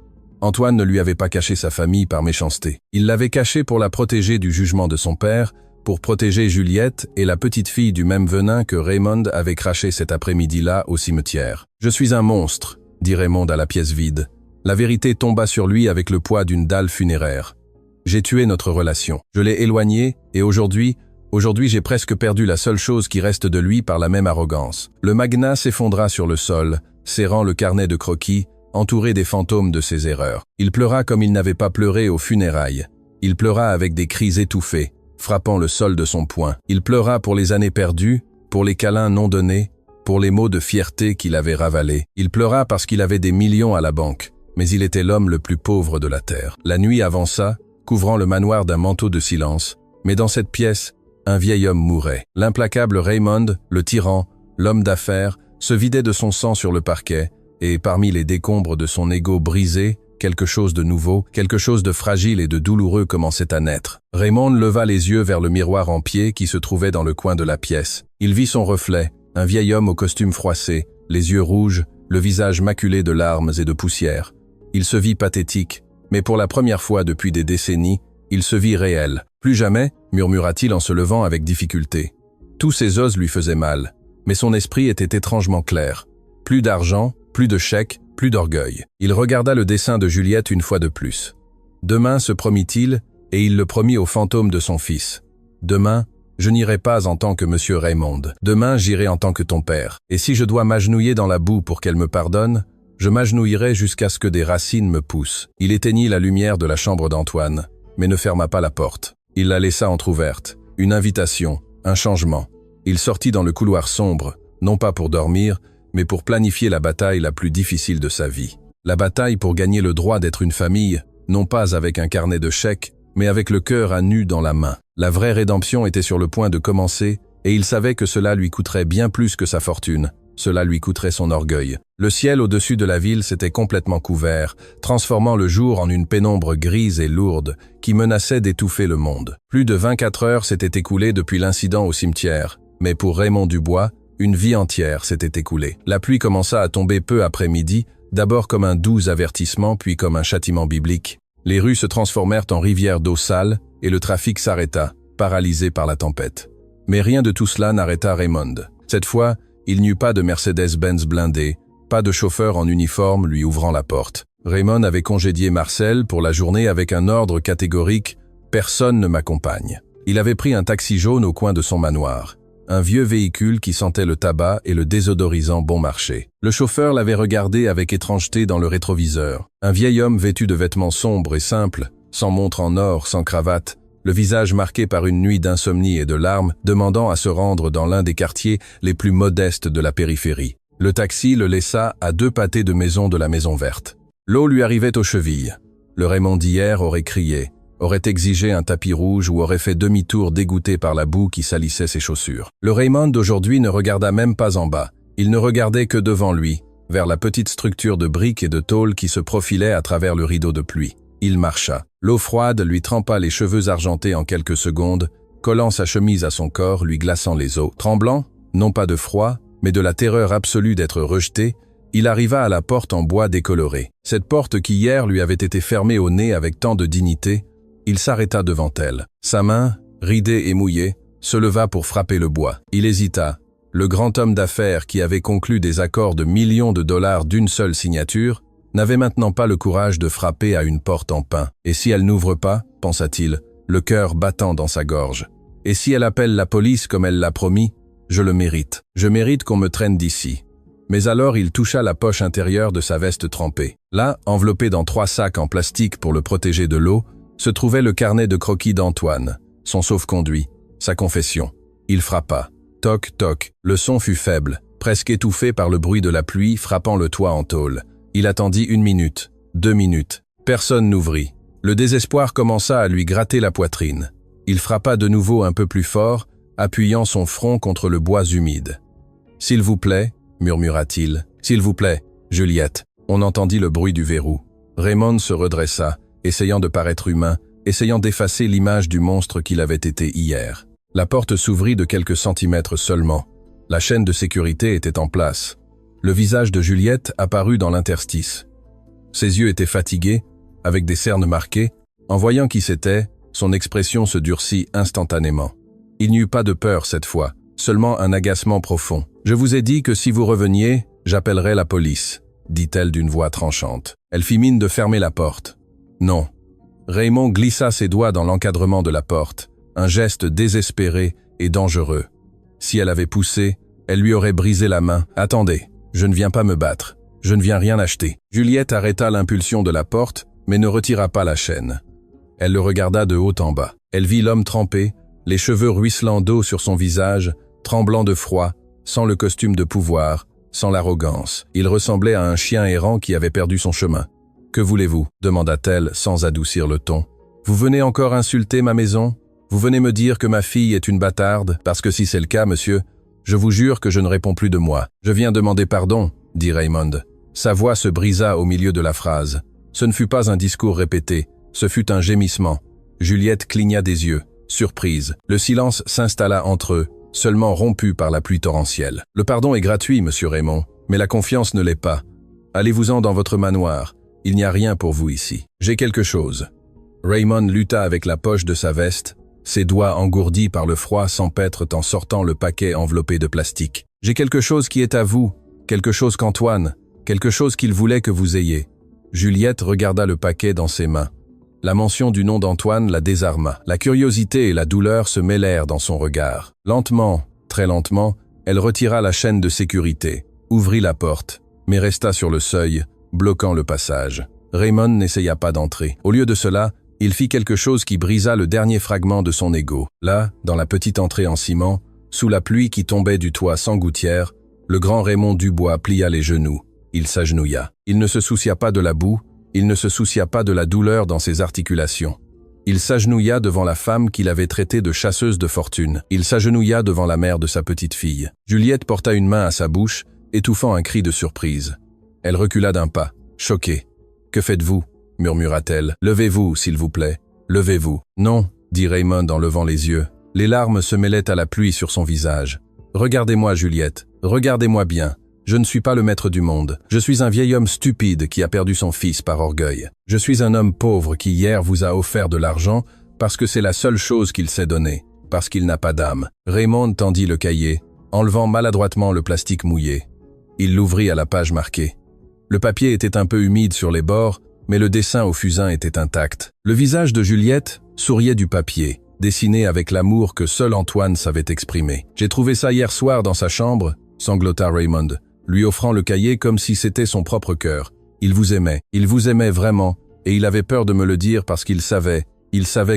Antoine ne lui avait pas caché sa famille par méchanceté. Il l'avait cachée pour la protéger du jugement de son père, pour protéger Juliette et la petite fille du même venin que Raymond avait craché cet après-midi-là au cimetière. « Je suis un monstre », dit Raymond à la pièce vide. La vérité tomba sur lui avec le poids d'une dalle funéraire. « J'ai tué notre relation. Je l'ai éloigné et aujourd'hui, j'ai presque perdu la seule chose qui reste de lui par la même arrogance. » Le magnat s'effondra sur le sol, serrant le carnet de croquis, entouré des fantômes de ses erreurs. Il pleura comme il n'avait pas pleuré aux funérailles. Il pleura avec des cris étouffés, frappant le sol de son poing. Il pleura pour les années perdues, pour les câlins non donnés, pour les mots de fierté qu'il avait ravalés. Il pleura parce qu'il avait des millions à la banque, mais il était l'homme le plus pauvre de la terre. La nuit avança, couvrant le manoir d'un manteau de silence, mais dans cette pièce, un vieil homme mourait. L'implacable Raymond, le tyran, l'homme d'affaires, se vidait de son sang sur le parquet, et parmi les décombres de son ego brisé, quelque chose de nouveau, quelque chose de fragile et de douloureux commençait à naître. Raymond leva les yeux vers le miroir en pied qui se trouvait dans le coin de la pièce. Il vit son reflet, un vieil homme au costume froissé, les yeux rouges, le visage maculé de larmes et de poussière. Il se vit pathétique, mais pour la première fois depuis des décennies, il se vit réel. « Plus jamais » murmura-t-il en se levant avec difficulté. Tous ses os lui faisaient mal, mais son esprit était étrangement clair. Plus d'argent, plus de chèques, plus d'orgueil. Il regarda le dessin de Juliette une fois de plus. Demain, se promit-il, et il le promit au fantôme de son fils. Demain, je n'irai pas en tant que monsieur Raymond. Demain, j'irai en tant que ton père. Et si je dois m'agenouiller dans la boue pour qu'elle me pardonne, je m'agenouillerai jusqu'à ce que des racines me poussent. Il éteignit la lumière de la chambre d'Antoine, mais ne ferma pas la porte. Il la laissa entr'ouverte. Une invitation, un changement. Il sortit dans le couloir sombre, non pas pour dormir, mais pour planifier la bataille la plus difficile de sa vie. La bataille pour gagner le droit d'être une famille, non pas avec un carnet de chèques, mais avec le cœur à nu dans la main. La vraie rédemption était sur le point de commencer, et il savait que cela lui coûterait bien plus que sa fortune. Cela lui coûterait son orgueil. Le ciel au-dessus de la ville s'était complètement couvert, transformant le jour en une pénombre grise et lourde qui menaçait d'étouffer le monde. Plus de 24 heures s'étaient écoulées depuis l'incident au cimetière, mais pour Raymond Dubois, une vie entière s'était écoulée. La pluie commença à tomber peu après midi, d'abord comme un doux avertissement puis comme un châtiment biblique. Les rues se transformèrent en rivières d'eau sale et le trafic s'arrêta, paralysé par la tempête. Mais rien de tout cela n'arrêta Raymond. Cette fois, il n'y eut pas de Mercedes-Benz blindé, pas de chauffeur en uniforme lui ouvrant la porte. Raymond avait congédié Marcel pour la journée avec un ordre catégorique « Personne ne m'accompagne ». Il avait pris un taxi jaune au coin de son manoir, un vieux véhicule qui sentait le tabac et le désodorisant bon marché. Le chauffeur l'avait regardé avec étrangeté dans le rétroviseur. Un vieil homme vêtu de vêtements sombres et simples, sans montre en or, sans cravate, le visage marqué par une nuit d'insomnie et de larmes, demandant à se rendre dans l'un des quartiers les plus modestes de la périphérie. Le taxi le laissa à 2 pâtés de maison de la Maison Verte. L'eau lui arrivait aux chevilles. Le Raymond d'hier aurait crié, aurait exigé un tapis rouge ou aurait fait demi-tour dégoûté par la boue qui salissait ses chaussures. Le Raymond d'aujourd'hui ne regarda même pas en bas. Il ne regardait que devant lui, vers la petite structure de briques et de tôle qui se profilait à travers le rideau de pluie. Il marcha. L'eau froide lui trempa les cheveux argentés en quelques secondes, collant sa chemise à son corps, lui glaçant les os. Tremblant, non pas de froid, mais de la terreur absolue d'être rejeté, il arriva à la porte en bois décoloré. Cette porte qui hier lui avait été fermée au nez avec tant de dignité, Il s'arrêta devant elle. Sa main, ridée et mouillée, se leva pour frapper le bois. Il hésita. Le grand homme d'affaires qui avait conclu des accords de millions de dollars d'une seule signature n'avait maintenant pas le courage de frapper à une porte en pin. Et si elle n'ouvre pas, pensa-t-il, le cœur battant dans sa gorge. Et si elle appelle la police comme elle l'a promis, je le mérite. Je mérite qu'on me traîne d'ici. Mais alors il toucha la poche intérieure de sa veste trempée. Là, enveloppé dans 3 sacs en plastique pour le protéger de l'eau, se trouvait le carnet de croquis d'Antoine, son sauf-conduit, sa confession. Il frappa. Toc, toc. Le son fut faible, presque étouffé par le bruit de la pluie frappant le toit en tôle. Il attendit 1 minute, 2 minutes. Personne n'ouvrit. Le désespoir commença à lui gratter la poitrine. Il frappa de nouveau un peu plus fort, appuyant son front contre le bois humide. « S'il vous plaît » murmura-t-il. « S'il vous plaît, Juliette. » On entendit le bruit du verrou. Raymond se redressa, essayant de paraître humain, essayant d'effacer l'image du monstre qu'il avait été hier. La porte s'ouvrit de quelques centimètres seulement. La chaîne de sécurité était en place. Le visage de Juliette apparut dans l'interstice. Ses yeux étaient fatigués, avec des cernes marquées. En voyant qui c'était, son expression se durcit instantanément. Il n'y eut pas de peur cette fois, seulement un agacement profond. « Je vous ai dit que si vous reveniez, j'appellerais la police », dit-elle d'une voix tranchante. Elle fit mine de fermer la porte. Non. Raymond glissa ses doigts dans l'encadrement de la porte, un geste désespéré et dangereux. Si elle avait poussé, elle lui aurait brisé la main. « Attendez, je ne viens pas me battre. Je ne viens rien acheter. » Juliette arrêta l'impulsion de la porte, mais ne retira pas la chaîne. Elle le regarda de haut en bas. Elle vit l'homme trempé, les cheveux ruisselant d'eau sur son visage, tremblant de froid, sans le costume de pouvoir, sans l'arrogance. Il ressemblait à un chien errant qui avait perdu son chemin. « Que voulez-vous » demanda-t-elle sans adoucir le ton. « Vous venez encore insulter ma maison ? Vous venez me dire que ma fille est une bâtarde ? Parce que si c'est le cas, monsieur, je vous jure que je ne réponds plus de moi. Je viens demander pardon, » dit Raymond. Sa voix se brisa au milieu de la phrase. Ce ne fut pas un discours répété, ce fut un gémissement. Juliette cligna des yeux, surprise. Le silence s'installa entre eux, seulement rompu par la pluie torrentielle. « Le pardon est gratuit, monsieur Raymond, mais la confiance ne l'est pas. Allez-vous-en dans votre manoir. Il n'y a rien pour vous ici. J'ai quelque chose. » Raymond lutta avec la poche de sa veste, ses doigts engourdis par le froid s'empêtrent en sortant le paquet enveloppé de plastique. « J'ai quelque chose qui est à vous, quelque chose qu'Antoine, quelque chose qu'il voulait que vous ayez. » Juliette regarda le paquet dans ses mains. La mention du nom d'Antoine la désarma. La curiosité et la douleur se mêlèrent dans son regard. Lentement, très lentement, elle retira la chaîne de sécurité, ouvrit la porte, mais resta sur le seuil, bloquant le passage. Raymond n'essaya pas d'entrer. Au lieu de cela, il fit quelque chose qui brisa le dernier fragment de son ego. Là, dans la petite entrée en ciment, sous la pluie qui tombait du toit sans gouttière, le grand Raymond Dubois plia les genoux. Il s'agenouilla. Il ne se soucia pas de la boue, il ne se soucia pas de la douleur dans ses articulations. Il s'agenouilla devant la femme qu'il avait traitée de chasseuse de fortune. Il s'agenouilla devant la mère de sa petite fille. Juliette porta une main à sa bouche, étouffant un cri de surprise. Elle recula d'un pas, choquée. « Que faites-vous » murmura-t-elle. « Levez-vous, s'il vous plaît. Levez-vous. »« Non » dit Raymond en levant les yeux. Les larmes se mêlaient à la pluie sur son visage. « Regardez-moi, Juliette. Regardez-moi bien. Je ne suis pas le maître du monde. Je suis un vieil homme stupide qui a perdu son fils par orgueil. Je suis un homme pauvre qui hier vous a offert de l'argent parce que c'est la seule chose qu'il sait donner, parce qu'il n'a pas d'âme. » Raymond tendit le cahier, enlevant maladroitement le plastique mouillé. Il l'ouvrit à la page marquée. Le papier était un peu humide sur les bords, mais le dessin au fusain était intact. Le visage de Juliette souriait du papier, dessiné avec l'amour que seul Antoine savait exprimer. « J'ai trouvé ça hier soir dans sa chambre » sanglota Raymond, lui offrant le cahier comme si c'était son propre cœur. Il vous aimait vraiment, et il avait peur de me le dire parce qu'il savait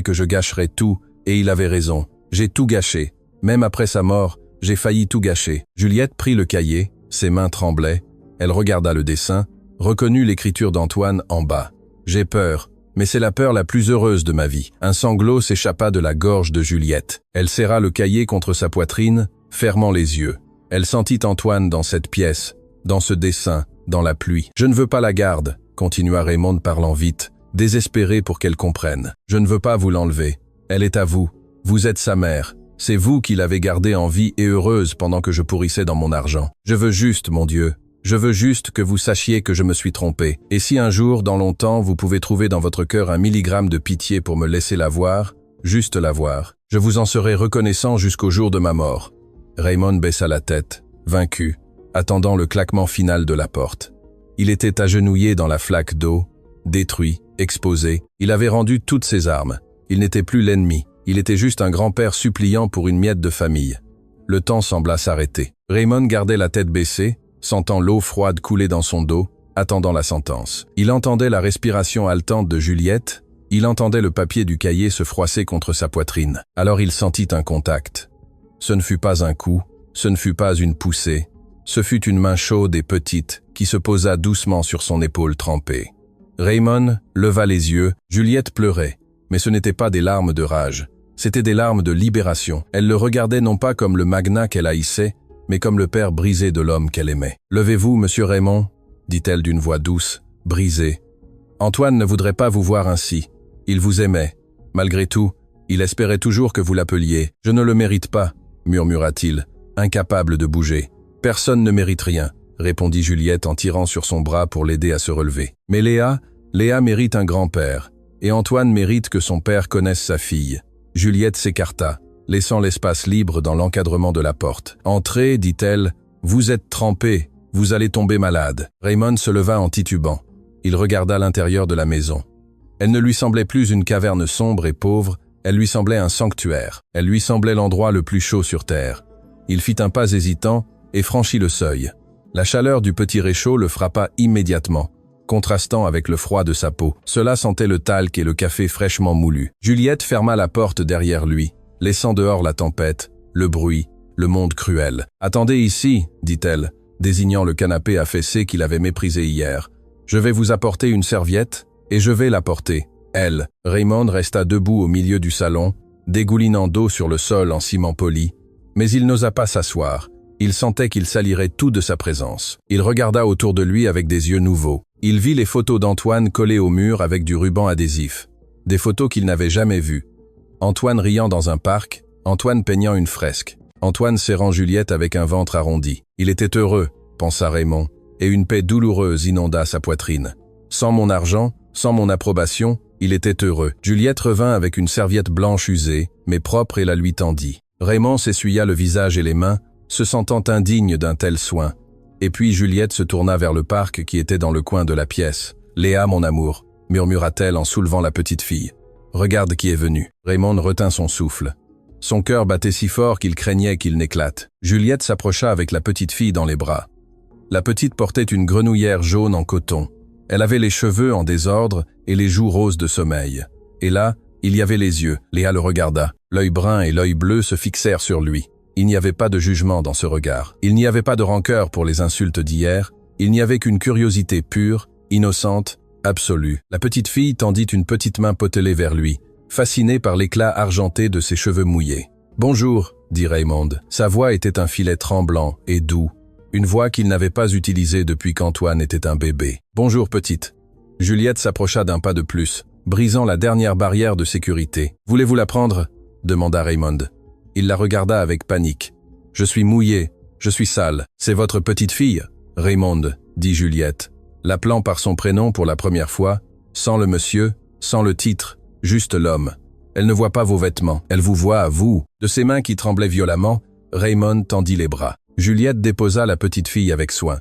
que je gâcherais tout, et il avait raison. J'ai tout gâché. Même après sa mort, j'ai failli tout gâcher. Juliette prit le cahier, ses mains tremblaient, elle regarda le dessin, reconnut l'écriture d'Antoine en bas. J'ai peur, mais c'est la peur la plus heureuse de ma vie. Un sanglot s'échappa de la gorge de Juliette. Elle serra le cahier contre sa poitrine, fermant les yeux. Elle sentit Antoine dans cette pièce, dans ce dessin, dans la pluie. « Je ne veux pas la garde », continua Raymond parlant vite, désespéré pour qu'elle comprenne. « Je ne veux pas vous l'enlever. Elle est à vous. Vous êtes sa mère. C'est vous qui l'avez gardée en vie et heureuse pendant que je pourrissais dans mon argent. Je veux juste, mon Dieu, Je veux juste que vous sachiez que je me suis trompé. Et si un jour, dans longtemps, vous pouvez trouver dans votre cœur 1 milligramme de pitié pour me laisser la voir, juste la voir, je vous en serai reconnaissant jusqu'au jour de ma mort. » Raymond baissa la tête, vaincu, attendant le claquement final de la porte. Il était agenouillé dans la flaque d'eau, détruit, exposé. Il avait rendu toutes ses armes. Il n'était plus l'ennemi. Il était juste un grand-père suppliant pour une miette de famille. Le temps sembla s'arrêter. Raymond gardait la tête baissée, sentant l'eau froide couler dans son dos, attendant la sentence. Il entendait la respiration haletante de Juliette, il entendait le papier du cahier se froisser contre sa poitrine. Alors il sentit un contact. Ce ne fut pas un coup, ce ne fut pas une poussée, ce fut une main chaude et petite qui se posa doucement sur son épaule trempée. Raymond leva les yeux, Juliette pleurait, mais ce n'était pas des larmes de rage, c'était des larmes de libération. Elle le regardait non pas comme le magnat qu'elle haïssait, mais comme le père brisé de l'homme qu'elle aimait. « Levez-vous, monsieur Raymond, » dit-elle d'une voix douce, brisée. « Antoine ne voudrait pas vous voir ainsi. Il vous aimait. Malgré tout, il espérait toujours que vous l'appeliez. Je ne le mérite pas, » murmura-t-il, incapable de bouger. « Personne ne mérite rien, » répondit Juliette en tirant sur son bras pour l'aider à se relever. « Mais Léa mérite un grand-père, et Antoine mérite que son père connaisse sa fille. » Juliette s'écarta, laissant l'espace libre dans l'encadrement de la porte. « Entrez, dit-elle, vous êtes trempé, vous allez tomber malade. » Raymond se leva en titubant. Il regarda l'intérieur de la maison. Elle ne lui semblait plus une caverne sombre et pauvre, elle lui semblait un sanctuaire. Elle lui semblait l'endroit le plus chaud sur terre. Il fit un pas hésitant et franchit le seuil. La chaleur du petit réchaud le frappa immédiatement, contrastant avec le froid de sa peau. Cela sentait le talc et le café fraîchement moulu. Juliette ferma la porte derrière lui, laissant dehors la tempête, le bruit, le monde cruel. « Attendez ici, dit-elle, désignant le canapé affaissé qu'il avait méprisé hier. Je vais vous apporter une serviette, et je vais la porter. » Elle, Raymond resta debout au milieu du salon, dégoulinant d'eau sur le sol en ciment poli, mais il n'osa pas s'asseoir. Il sentait qu'il salirait tout de sa présence. Il regarda autour de lui avec des yeux nouveaux. Il vit les photos d'Antoine collées au mur avec du ruban adhésif. Des photos qu'il n'avait jamais vues. Antoine riant dans un parc, Antoine peignant une fresque. Antoine serrant Juliette avec un ventre arrondi. Il était heureux, pensa Raymond, et une paix douloureuse inonda sa poitrine. Sans mon argent, sans mon approbation, il était heureux. Juliette revint avec une serviette blanche usée, mais propre et la lui tendit. Raymond s'essuya le visage et les mains, se sentant indigne d'un tel soin. Et puis Juliette se tourna vers le parc qui était dans le coin de la pièce. « Léa, mon amour », murmura-t-elle en soulevant la petite fille. « Regarde qui est venu. » Raymond retint son souffle. Son cœur battait si fort qu'il craignait qu'il n'éclate. Juliette s'approcha avec la petite fille dans les bras. La petite portait une grenouillère jaune en coton. Elle avait les cheveux en désordre et les joues roses de sommeil. Et là, il y avait les yeux. Léa le regarda. L'œil brun et l'œil bleu se fixèrent sur lui. Il n'y avait pas de jugement dans ce regard. Il n'y avait pas de rancœur pour les insultes d'hier. Il n'y avait qu'une curiosité pure, innocente, absolue. La petite fille tendit une petite main potelée vers lui, fascinée par l'éclat argenté de ses cheveux mouillés. « Bonjour », dit Raymond. Sa voix était un filet tremblant et doux. Une voix qu'il n'avait pas utilisée depuis qu'Antoine était un bébé. « Bonjour, petite. » Juliette s'approcha d'un pas de plus, brisant la dernière barrière de sécurité. « Voulez-vous la prendre ?» demanda Raymond. Il la regarda avec panique. « Je suis mouillé, je suis sale. C'est votre petite fille ?» Raymond, dit Juliette, l'appelant par son prénom pour la première fois, sans le monsieur, sans le titre, juste l'homme. Elle ne voit pas vos vêtements, elle vous voit à vous. De ses mains qui tremblaient violemment, Raymond tendit les bras. Juliette déposa la petite fille avec soin.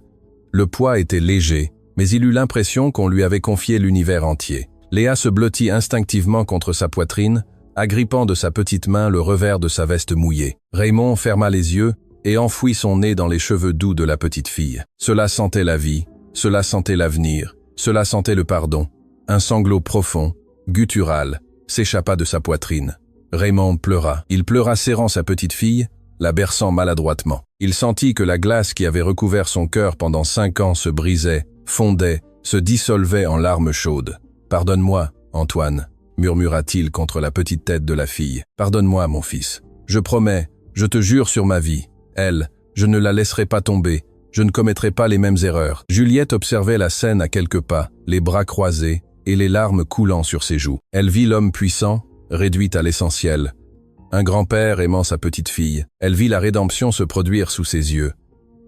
Le poids était léger, mais il eut l'impression qu'on lui avait confié l'univers entier. Léa se blottit instinctivement contre sa poitrine, agrippant de sa petite main le revers de sa veste mouillée. Raymond ferma les yeux et enfouit son nez dans les cheveux doux de la petite fille. Cela sentait la vie, cela sentait l'avenir, cela sentait le pardon. Un sanglot profond, guttural, s'échappa de sa poitrine. Raymond pleura. Il pleura serrant sa petite fille, la berçant maladroitement. Il sentit que la glace qui avait recouvert son cœur pendant 5 ans se brisait, fondait, se dissolvait en larmes chaudes. « Pardonne-moi, Antoine », murmura-t-il contre la petite tête de la fille. « Pardonne-moi, mon fils. Je promets, je te jure sur ma vie. Elle, je ne la laisserai pas tomber. Je ne commettrai pas les mêmes erreurs. » Juliette observait la scène à quelques pas, les bras croisés et les larmes coulant sur ses joues. Elle vit l'homme puissant, réduit à l'essentiel. Un grand-père aimant sa petite fille. Elle vit la rédemption se produire sous ses yeux.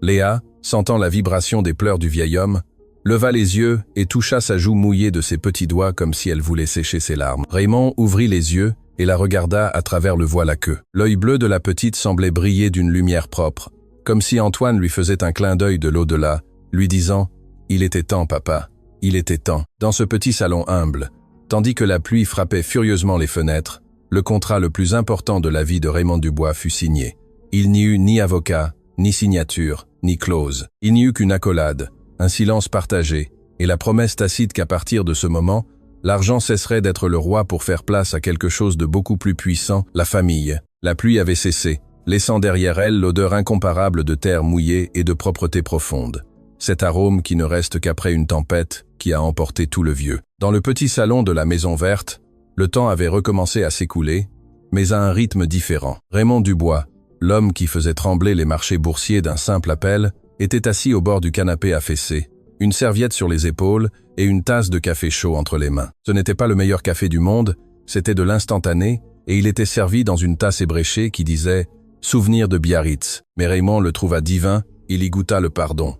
Léa, sentant la vibration des pleurs du vieil homme, leva les yeux et toucha sa joue mouillée de ses petits doigts comme si elle voulait sécher ses larmes. Raymond ouvrit les yeux et la regarda à travers le voile à queue. L'œil bleu de la petite semblait briller d'une lumière propre, comme si Antoine lui faisait un clin d'œil de l'au-delà, lui disant « Il était temps, papa, il était temps ». Dans ce petit salon humble, tandis que la pluie frappait furieusement les fenêtres, le contrat le plus important de la vie de Raymond Dubois fut signé. Il n'y eut ni avocat, ni signature, ni clause. Il n'y eut qu'une accolade, un silence partagé, et la promesse tacite qu'à partir de ce moment, l'argent cesserait d'être le roi pour faire place à quelque chose de beaucoup plus puissant, la famille. La pluie avait cessé, laissant derrière elle l'odeur incomparable de terre mouillée et de propreté profonde. Cet arôme qui ne reste qu'après une tempête qui a emporté tout le vieux. Dans le petit salon de la Maison Verte, le temps avait recommencé à s'écouler, mais à un rythme différent. Raymond Dubois, l'homme qui faisait trembler les marchés boursiers d'un simple appel, était assis au bord du canapé affaissé, une serviette sur les épaules et une tasse de café chaud entre les mains. Ce n'était pas le meilleur café du monde, c'était de l'instantané, et il était servi dans une tasse ébréchée qui disait « Souvenir de Biarritz ». Mais Raymond le trouva divin, il y goûta le pardon.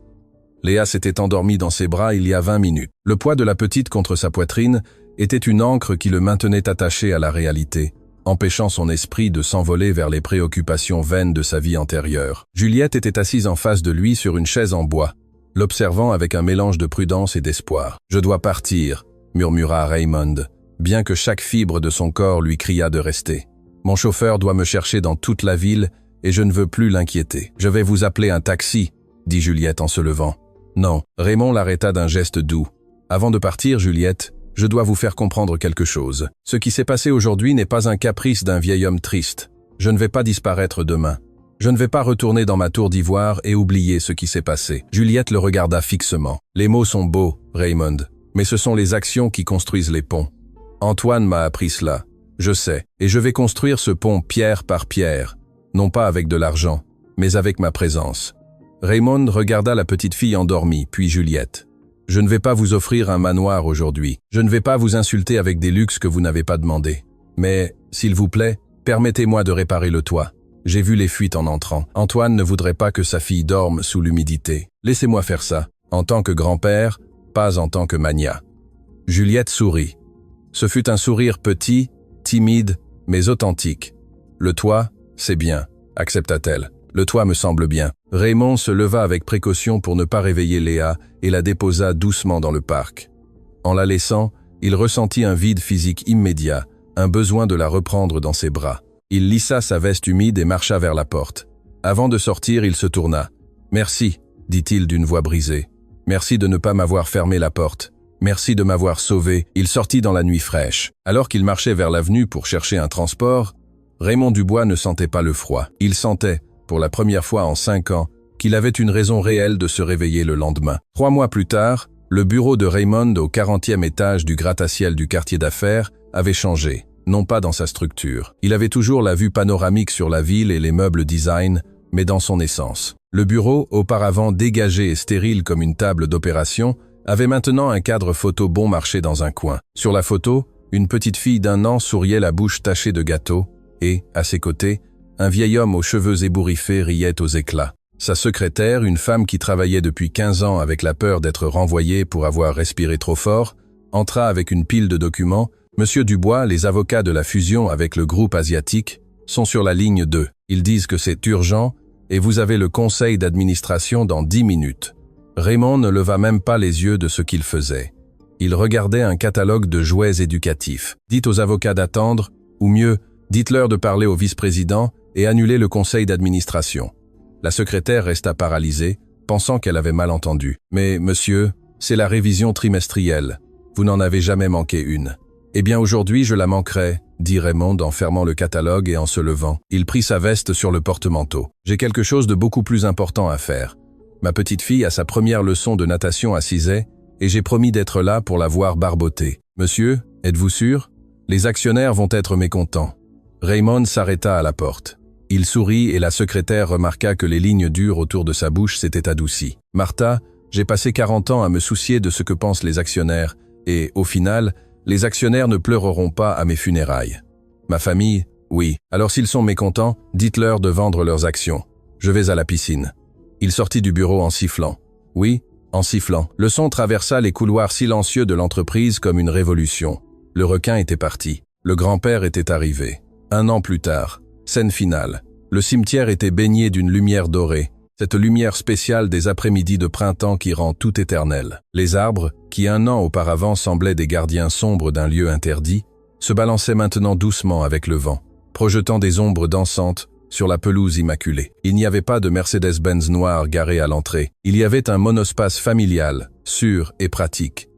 Léa s'était endormie dans ses bras il y a 20 minutes. Le poids de la petite contre sa poitrine était une ancre qui le maintenait attaché à la réalité, empêchant son esprit de s'envoler vers les préoccupations vaines de sa vie antérieure. Juliette était assise en face de lui sur une chaise en bois, l'observant avec un mélange de prudence et d'espoir. « Je dois partir », murmura Raymond, bien que chaque fibre de son corps lui cria de rester. « Mon chauffeur doit me chercher dans toute la ville et je ne veux plus l'inquiéter. Je vais vous appeler un taxi », dit Juliette en se levant. « Non », Raymond l'arrêta d'un geste doux. « Avant de partir, Juliette, je dois vous faire comprendre quelque chose. Ce qui s'est passé aujourd'hui n'est pas un caprice d'un vieil homme triste. Je ne vais pas disparaître demain. Je ne vais pas retourner dans ma tour d'ivoire et oublier ce qui s'est passé. » Juliette le regarda fixement. « Les mots sont beaux, Raymond, mais ce sont les actions qui construisent les ponts. Antoine m'a appris cela. Je sais, et je vais construire ce pont pierre par pierre, non pas avec de l'argent, mais avec ma présence. » Raymond regarda la petite fille endormie, puis Juliette. « Je ne vais pas vous offrir un manoir aujourd'hui. Je ne vais pas vous insulter avec des luxes que vous n'avez pas demandés. Mais, s'il vous plaît, permettez-moi de réparer le toit. J'ai vu les fuites en entrant. Antoine ne voudrait pas que sa fille dorme sous l'humidité. Laissez-moi faire ça, en tant que grand-père, pas en tant que magnat. » Juliette sourit. Ce fut un sourire petit, timide, mais authentique. « Le toit, c'est bien, » accepta-t-elle. « Le toit me semble bien. » Raymond se leva avec précaution pour ne pas réveiller Léa et la déposa doucement dans le parc. En la laissant, il ressentit un vide physique immédiat, un besoin de la reprendre dans ses bras. Il lissa sa veste humide et marcha vers la porte. Avant de sortir, il se tourna. « Merci », dit-il d'une voix brisée. « Merci de ne pas m'avoir fermé la porte. Merci de m'avoir sauvé. » Il sortit dans la nuit fraîche. Alors qu'il marchait vers l'avenue pour chercher un transport, Raymond Dubois ne sentait pas le froid. Il sentait, pour la première fois en 5 ans, qu'il avait une raison réelle de se réveiller le lendemain. 3 mois plus tard, le bureau de Raymond au 40e étage du gratte-ciel du quartier d'affaires avait changé, non pas dans sa structure. Il avait toujours la vue panoramique sur la ville et les meubles design, mais dans son essence. Le bureau, auparavant dégagé et stérile comme une table d'opération, avait maintenant un cadre photo bon marché dans un coin. Sur la photo, une petite fille d'1 an souriait la bouche tachée de gâteau et, à ses côtés, un vieil homme aux cheveux ébouriffés riait aux éclats. Sa secrétaire, une femme qui travaillait depuis 15 ans avec la peur d'être renvoyée pour avoir respiré trop fort, entra avec une pile de documents. « Monsieur Dubois, les avocats de la fusion avec le groupe asiatique sont sur la ligne 2. Ils disent que c'est urgent et vous avez le conseil d'administration dans 10 minutes. » Raymond ne leva même pas les yeux de ce qu'il faisait. Il regardait un catalogue de jouets éducatifs. « Dites aux avocats d'attendre, ou mieux, dites-leur de parler au vice-président et annuler le conseil d'administration. » La secrétaire resta paralysée, pensant qu'elle avait mal entendu. « Mais, monsieur, c'est la révision trimestrielle. Vous n'en avez jamais manqué une. »« Eh bien aujourd'hui je la manquerai, » dit Raymond en fermant le catalogue et en se levant. Il prit sa veste sur le porte-manteau. « J'ai quelque chose de beaucoup plus important à faire. Ma petite fille a sa première leçon de natation à 6 ans et j'ai promis d'être là pour la voir barboter. Monsieur, êtes-vous sûr? Les actionnaires vont être mécontents. » Raymond s'arrêta à la porte. Il sourit et la secrétaire remarqua que les lignes dures autour de sa bouche s'étaient adoucies. « Martha, j'ai passé 40 ans à me soucier de ce que pensent les actionnaires et, au final, les actionnaires ne pleureront pas à mes funérailles. Ma famille, oui. Alors s'ils sont mécontents, dites-leur de vendre leurs actions. Je vais à la piscine. » Il sortit du bureau en sifflant. Oui, en sifflant. Le son traversa les couloirs silencieux de l'entreprise comme une révolution. Le requin était parti. Le grand-père était arrivé. 1 an plus tard, scène finale. Le cimetière était baigné d'une lumière dorée, cette lumière spéciale des après-midi de printemps qui rend tout éternel. Les arbres, qui 1 an auparavant semblaient des gardiens sombres d'un lieu interdit, se balançaient maintenant doucement avec le vent, projetant des ombres dansantes sur la pelouse immaculée. Il n'y avait pas de Mercedes-Benz noire garée à l'entrée. Il y avait un monospace familial, sûr et pratique.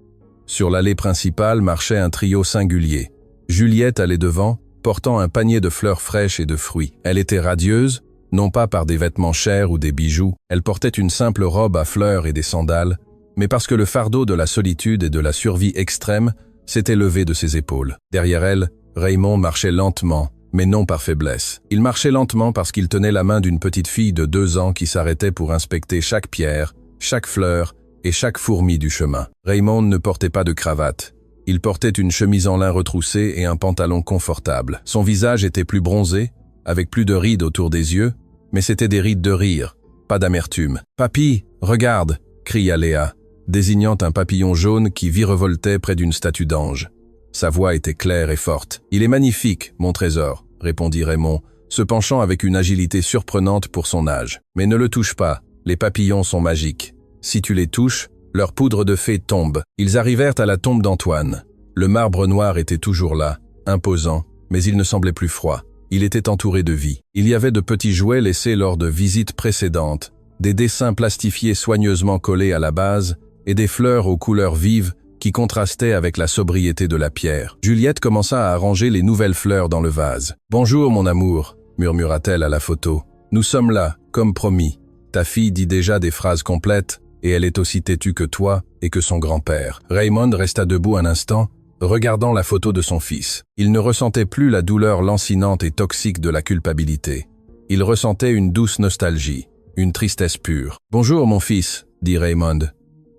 Sur l'allée principale marchait un trio singulier. Juliette allait devant, portant un panier de fleurs fraîches et de fruits. Elle était radieuse, non pas par des vêtements chers ou des bijoux, elle portait une simple robe à fleurs et des sandales, mais parce que le fardeau de la solitude et de la survie extrême s'était levé de ses épaules. Derrière elle, Raymond marchait lentement, mais non par faiblesse. Il marchait lentement parce qu'il tenait la main d'une petite fille de 2 ans qui s'arrêtait pour inspecter chaque pierre, chaque fleur et chaque fourmi du chemin. Raymond ne portait pas de cravate. Il portait une chemise en lin retroussée et un pantalon confortable. Son visage était plus bronzé, avec plus de rides autour des yeux, mais c'était des rides de rire, pas d'amertume. « Papy, regarde !» cria Léa, désignant un papillon jaune qui virevoltait près d'une statue d'ange. Sa voix était claire et forte. « Il est magnifique, mon trésor !» répondit Raymond, se penchant avec une agilité surprenante pour son âge. « Mais ne le touche pas, les papillons sont magiques. Si tu les touches, leur poudre de fée tombe. » Ils arrivèrent à la tombe d'Antoine. Le marbre noir était toujours là, imposant, mais il ne semblait plus froid. Il était entouré de vie. Il y avait de petits jouets laissés lors de visites précédentes, des dessins plastifiés soigneusement collés à la base et des fleurs aux couleurs vives qui contrastaient avec la sobriété de la pierre. Juliette commença à arranger les nouvelles fleurs dans le vase. « Bonjour, mon amour », murmura-t-elle à la photo. « Nous sommes là, comme promis. Ta fille dit déjà des phrases complètes, et elle est aussi têtue que toi et que son grand-père. » Raymond resta debout un instant, regardant la photo de son fils. Il ne ressentait plus la douleur lancinante et toxique de la culpabilité. Il ressentait une douce nostalgie, une tristesse pure. « Bonjour, mon fils », dit Raymond.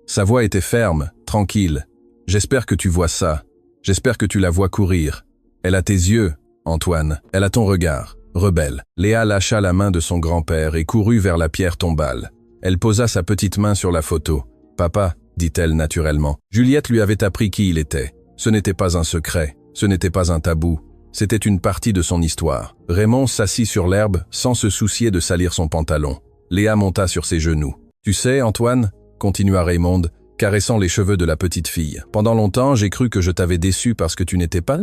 Sa voix était ferme, tranquille. « J'espère que tu vois ça. J'espère que tu la vois courir. Elle a tes yeux, Antoine. Elle a ton regard. Rebelle. » Léa lâcha la main de son grand-père et courut vers la pierre tombale. Elle posa sa petite main sur la photo. « Papa », dit-elle naturellement. Juliette lui avait appris qui il était. Ce n'était pas un secret, ce n'était pas un tabou, c'était une partie de son histoire. Raymond s'assit sur l'herbe sans se soucier de salir son pantalon. Léa monta sur ses genoux. « Tu sais, Antoine » continua Raymond, caressant les cheveux de la petite fille. « Pendant longtemps, j'ai cru que je t'avais déçu parce que tu n'étais pas...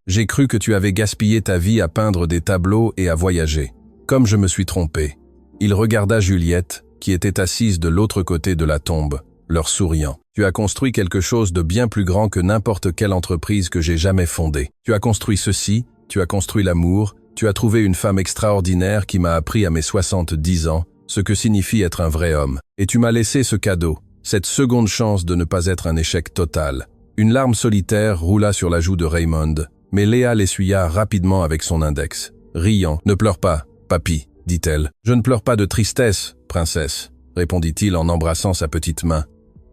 J'ai cru que tu avais gaspillé ta vie à peindre des tableaux et à voyager. Comme je me suis trompé. » Il regarda Juliette, qui était assise de l'autre côté de la tombe, leur souriant. « Tu as construit quelque chose de bien plus grand que n'importe quelle entreprise que j'ai jamais fondée. Tu as construit ceci, tu as construit l'amour, tu as trouvé une femme extraordinaire qui m'a appris à mes 70 ans ce que signifie être un vrai homme. Et tu m'as laissé ce cadeau, cette seconde chance de ne pas être un échec total. » Une larme solitaire roula sur la joue de Raymond, mais Léa l'essuya rapidement avec son index. Riant, « Ne pleure pas, papy, dit-elle. Je ne pleure pas de tristesse, princesse, répondit-il en embrassant sa petite main.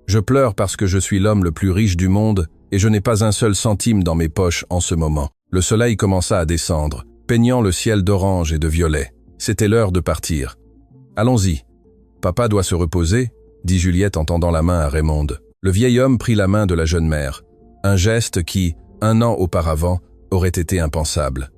Je pleure parce que je suis l'homme le plus riche du monde et je n'ai pas un seul centime dans mes poches en ce moment. Le soleil commença à descendre, peignant le ciel d'orange et de violet. C'était l'heure de partir. Allons-y. Papa doit se reposer, dit Juliette en tendant la main à Raymond. Le vieil homme prit la main de la jeune mère. Un geste qui, 1 an auparavant, aurait été impensable.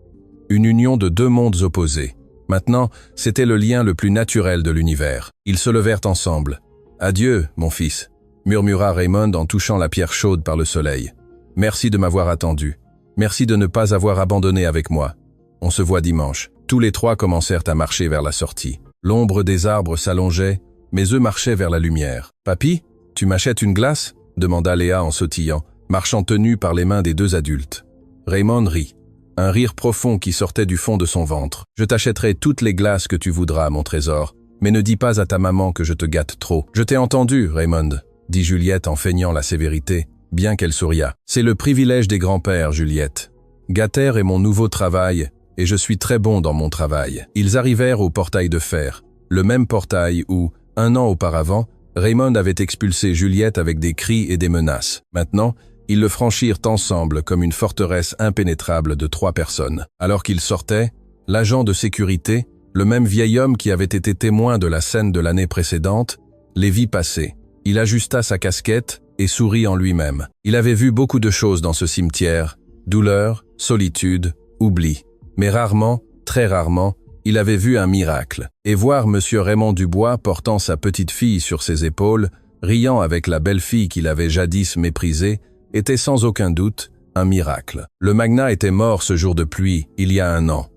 Une union de 2 mondes opposés. Maintenant, c'était le lien le plus naturel de l'univers. Ils se levèrent ensemble. « Adieu, mon fils », murmura Raymond en touchant la pierre chaude par le soleil. « Merci de m'avoir attendu. Merci de ne pas avoir abandonné avec moi. On se voit dimanche. » Tous les 3 commencèrent à marcher vers la sortie. L'ombre des arbres s'allongeait, mais eux marchaient vers la lumière. « Papy, tu m'achètes une glace ?» demanda Léa en sautillant, marchant tenue par les mains des 2 adultes. Raymond rit. Un rire profond qui sortait du fond de son ventre. « Je t'achèterai toutes les glaces que tu voudras, mon trésor, mais ne dis pas à ta maman que je te gâte trop. »« Je t'ai entendu, Raymond, » dit Juliette en feignant la sévérité, bien qu'elle souriât. « C'est le privilège des grands-pères, Juliette. Gâter est mon nouveau travail, et je suis très bon dans mon travail. » Ils arrivèrent au portail de fer, le même portail où, 1 an auparavant, Raymond avait expulsé Juliette avec des cris et des menaces. Maintenant, ils le franchirent ensemble comme une forteresse impénétrable de 3 personnes. Alors qu'ils sortaient, l'agent de sécurité, Le même vieil homme qui avait été témoin de la scène de l'année précédente les vit passer. Il ajusta sa casquette et sourit en lui-même. Il avait vu beaucoup de choses dans ce cimetière, douleur, solitude, oubli. Mais rarement, très rarement, il avait vu un miracle. Et voir M. Raymond Dubois portant sa petite fille sur ses épaules, riant avec la belle fille qu'il avait jadis méprisée, était sans aucun doute un miracle. Le magnat était mort ce jour de pluie, il y a 1 an.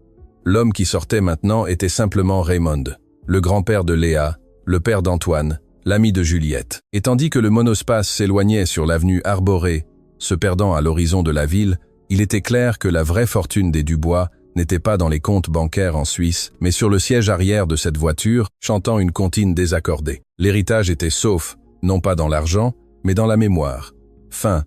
L'homme qui sortait maintenant était simplement Raymond, le grand-père de Léa, le père d'Antoine, l'ami de Juliette. Et tandis que le monospace s'éloignait sur l'avenue Arborée, se perdant à l'horizon de la ville, il était clair que la vraie fortune des Dubois n'était pas dans les comptes bancaires en Suisse, mais sur le siège arrière de cette voiture, chantant une comptine désaccordée. L'héritage était sauf, non pas dans l'argent, mais dans la mémoire. Fin.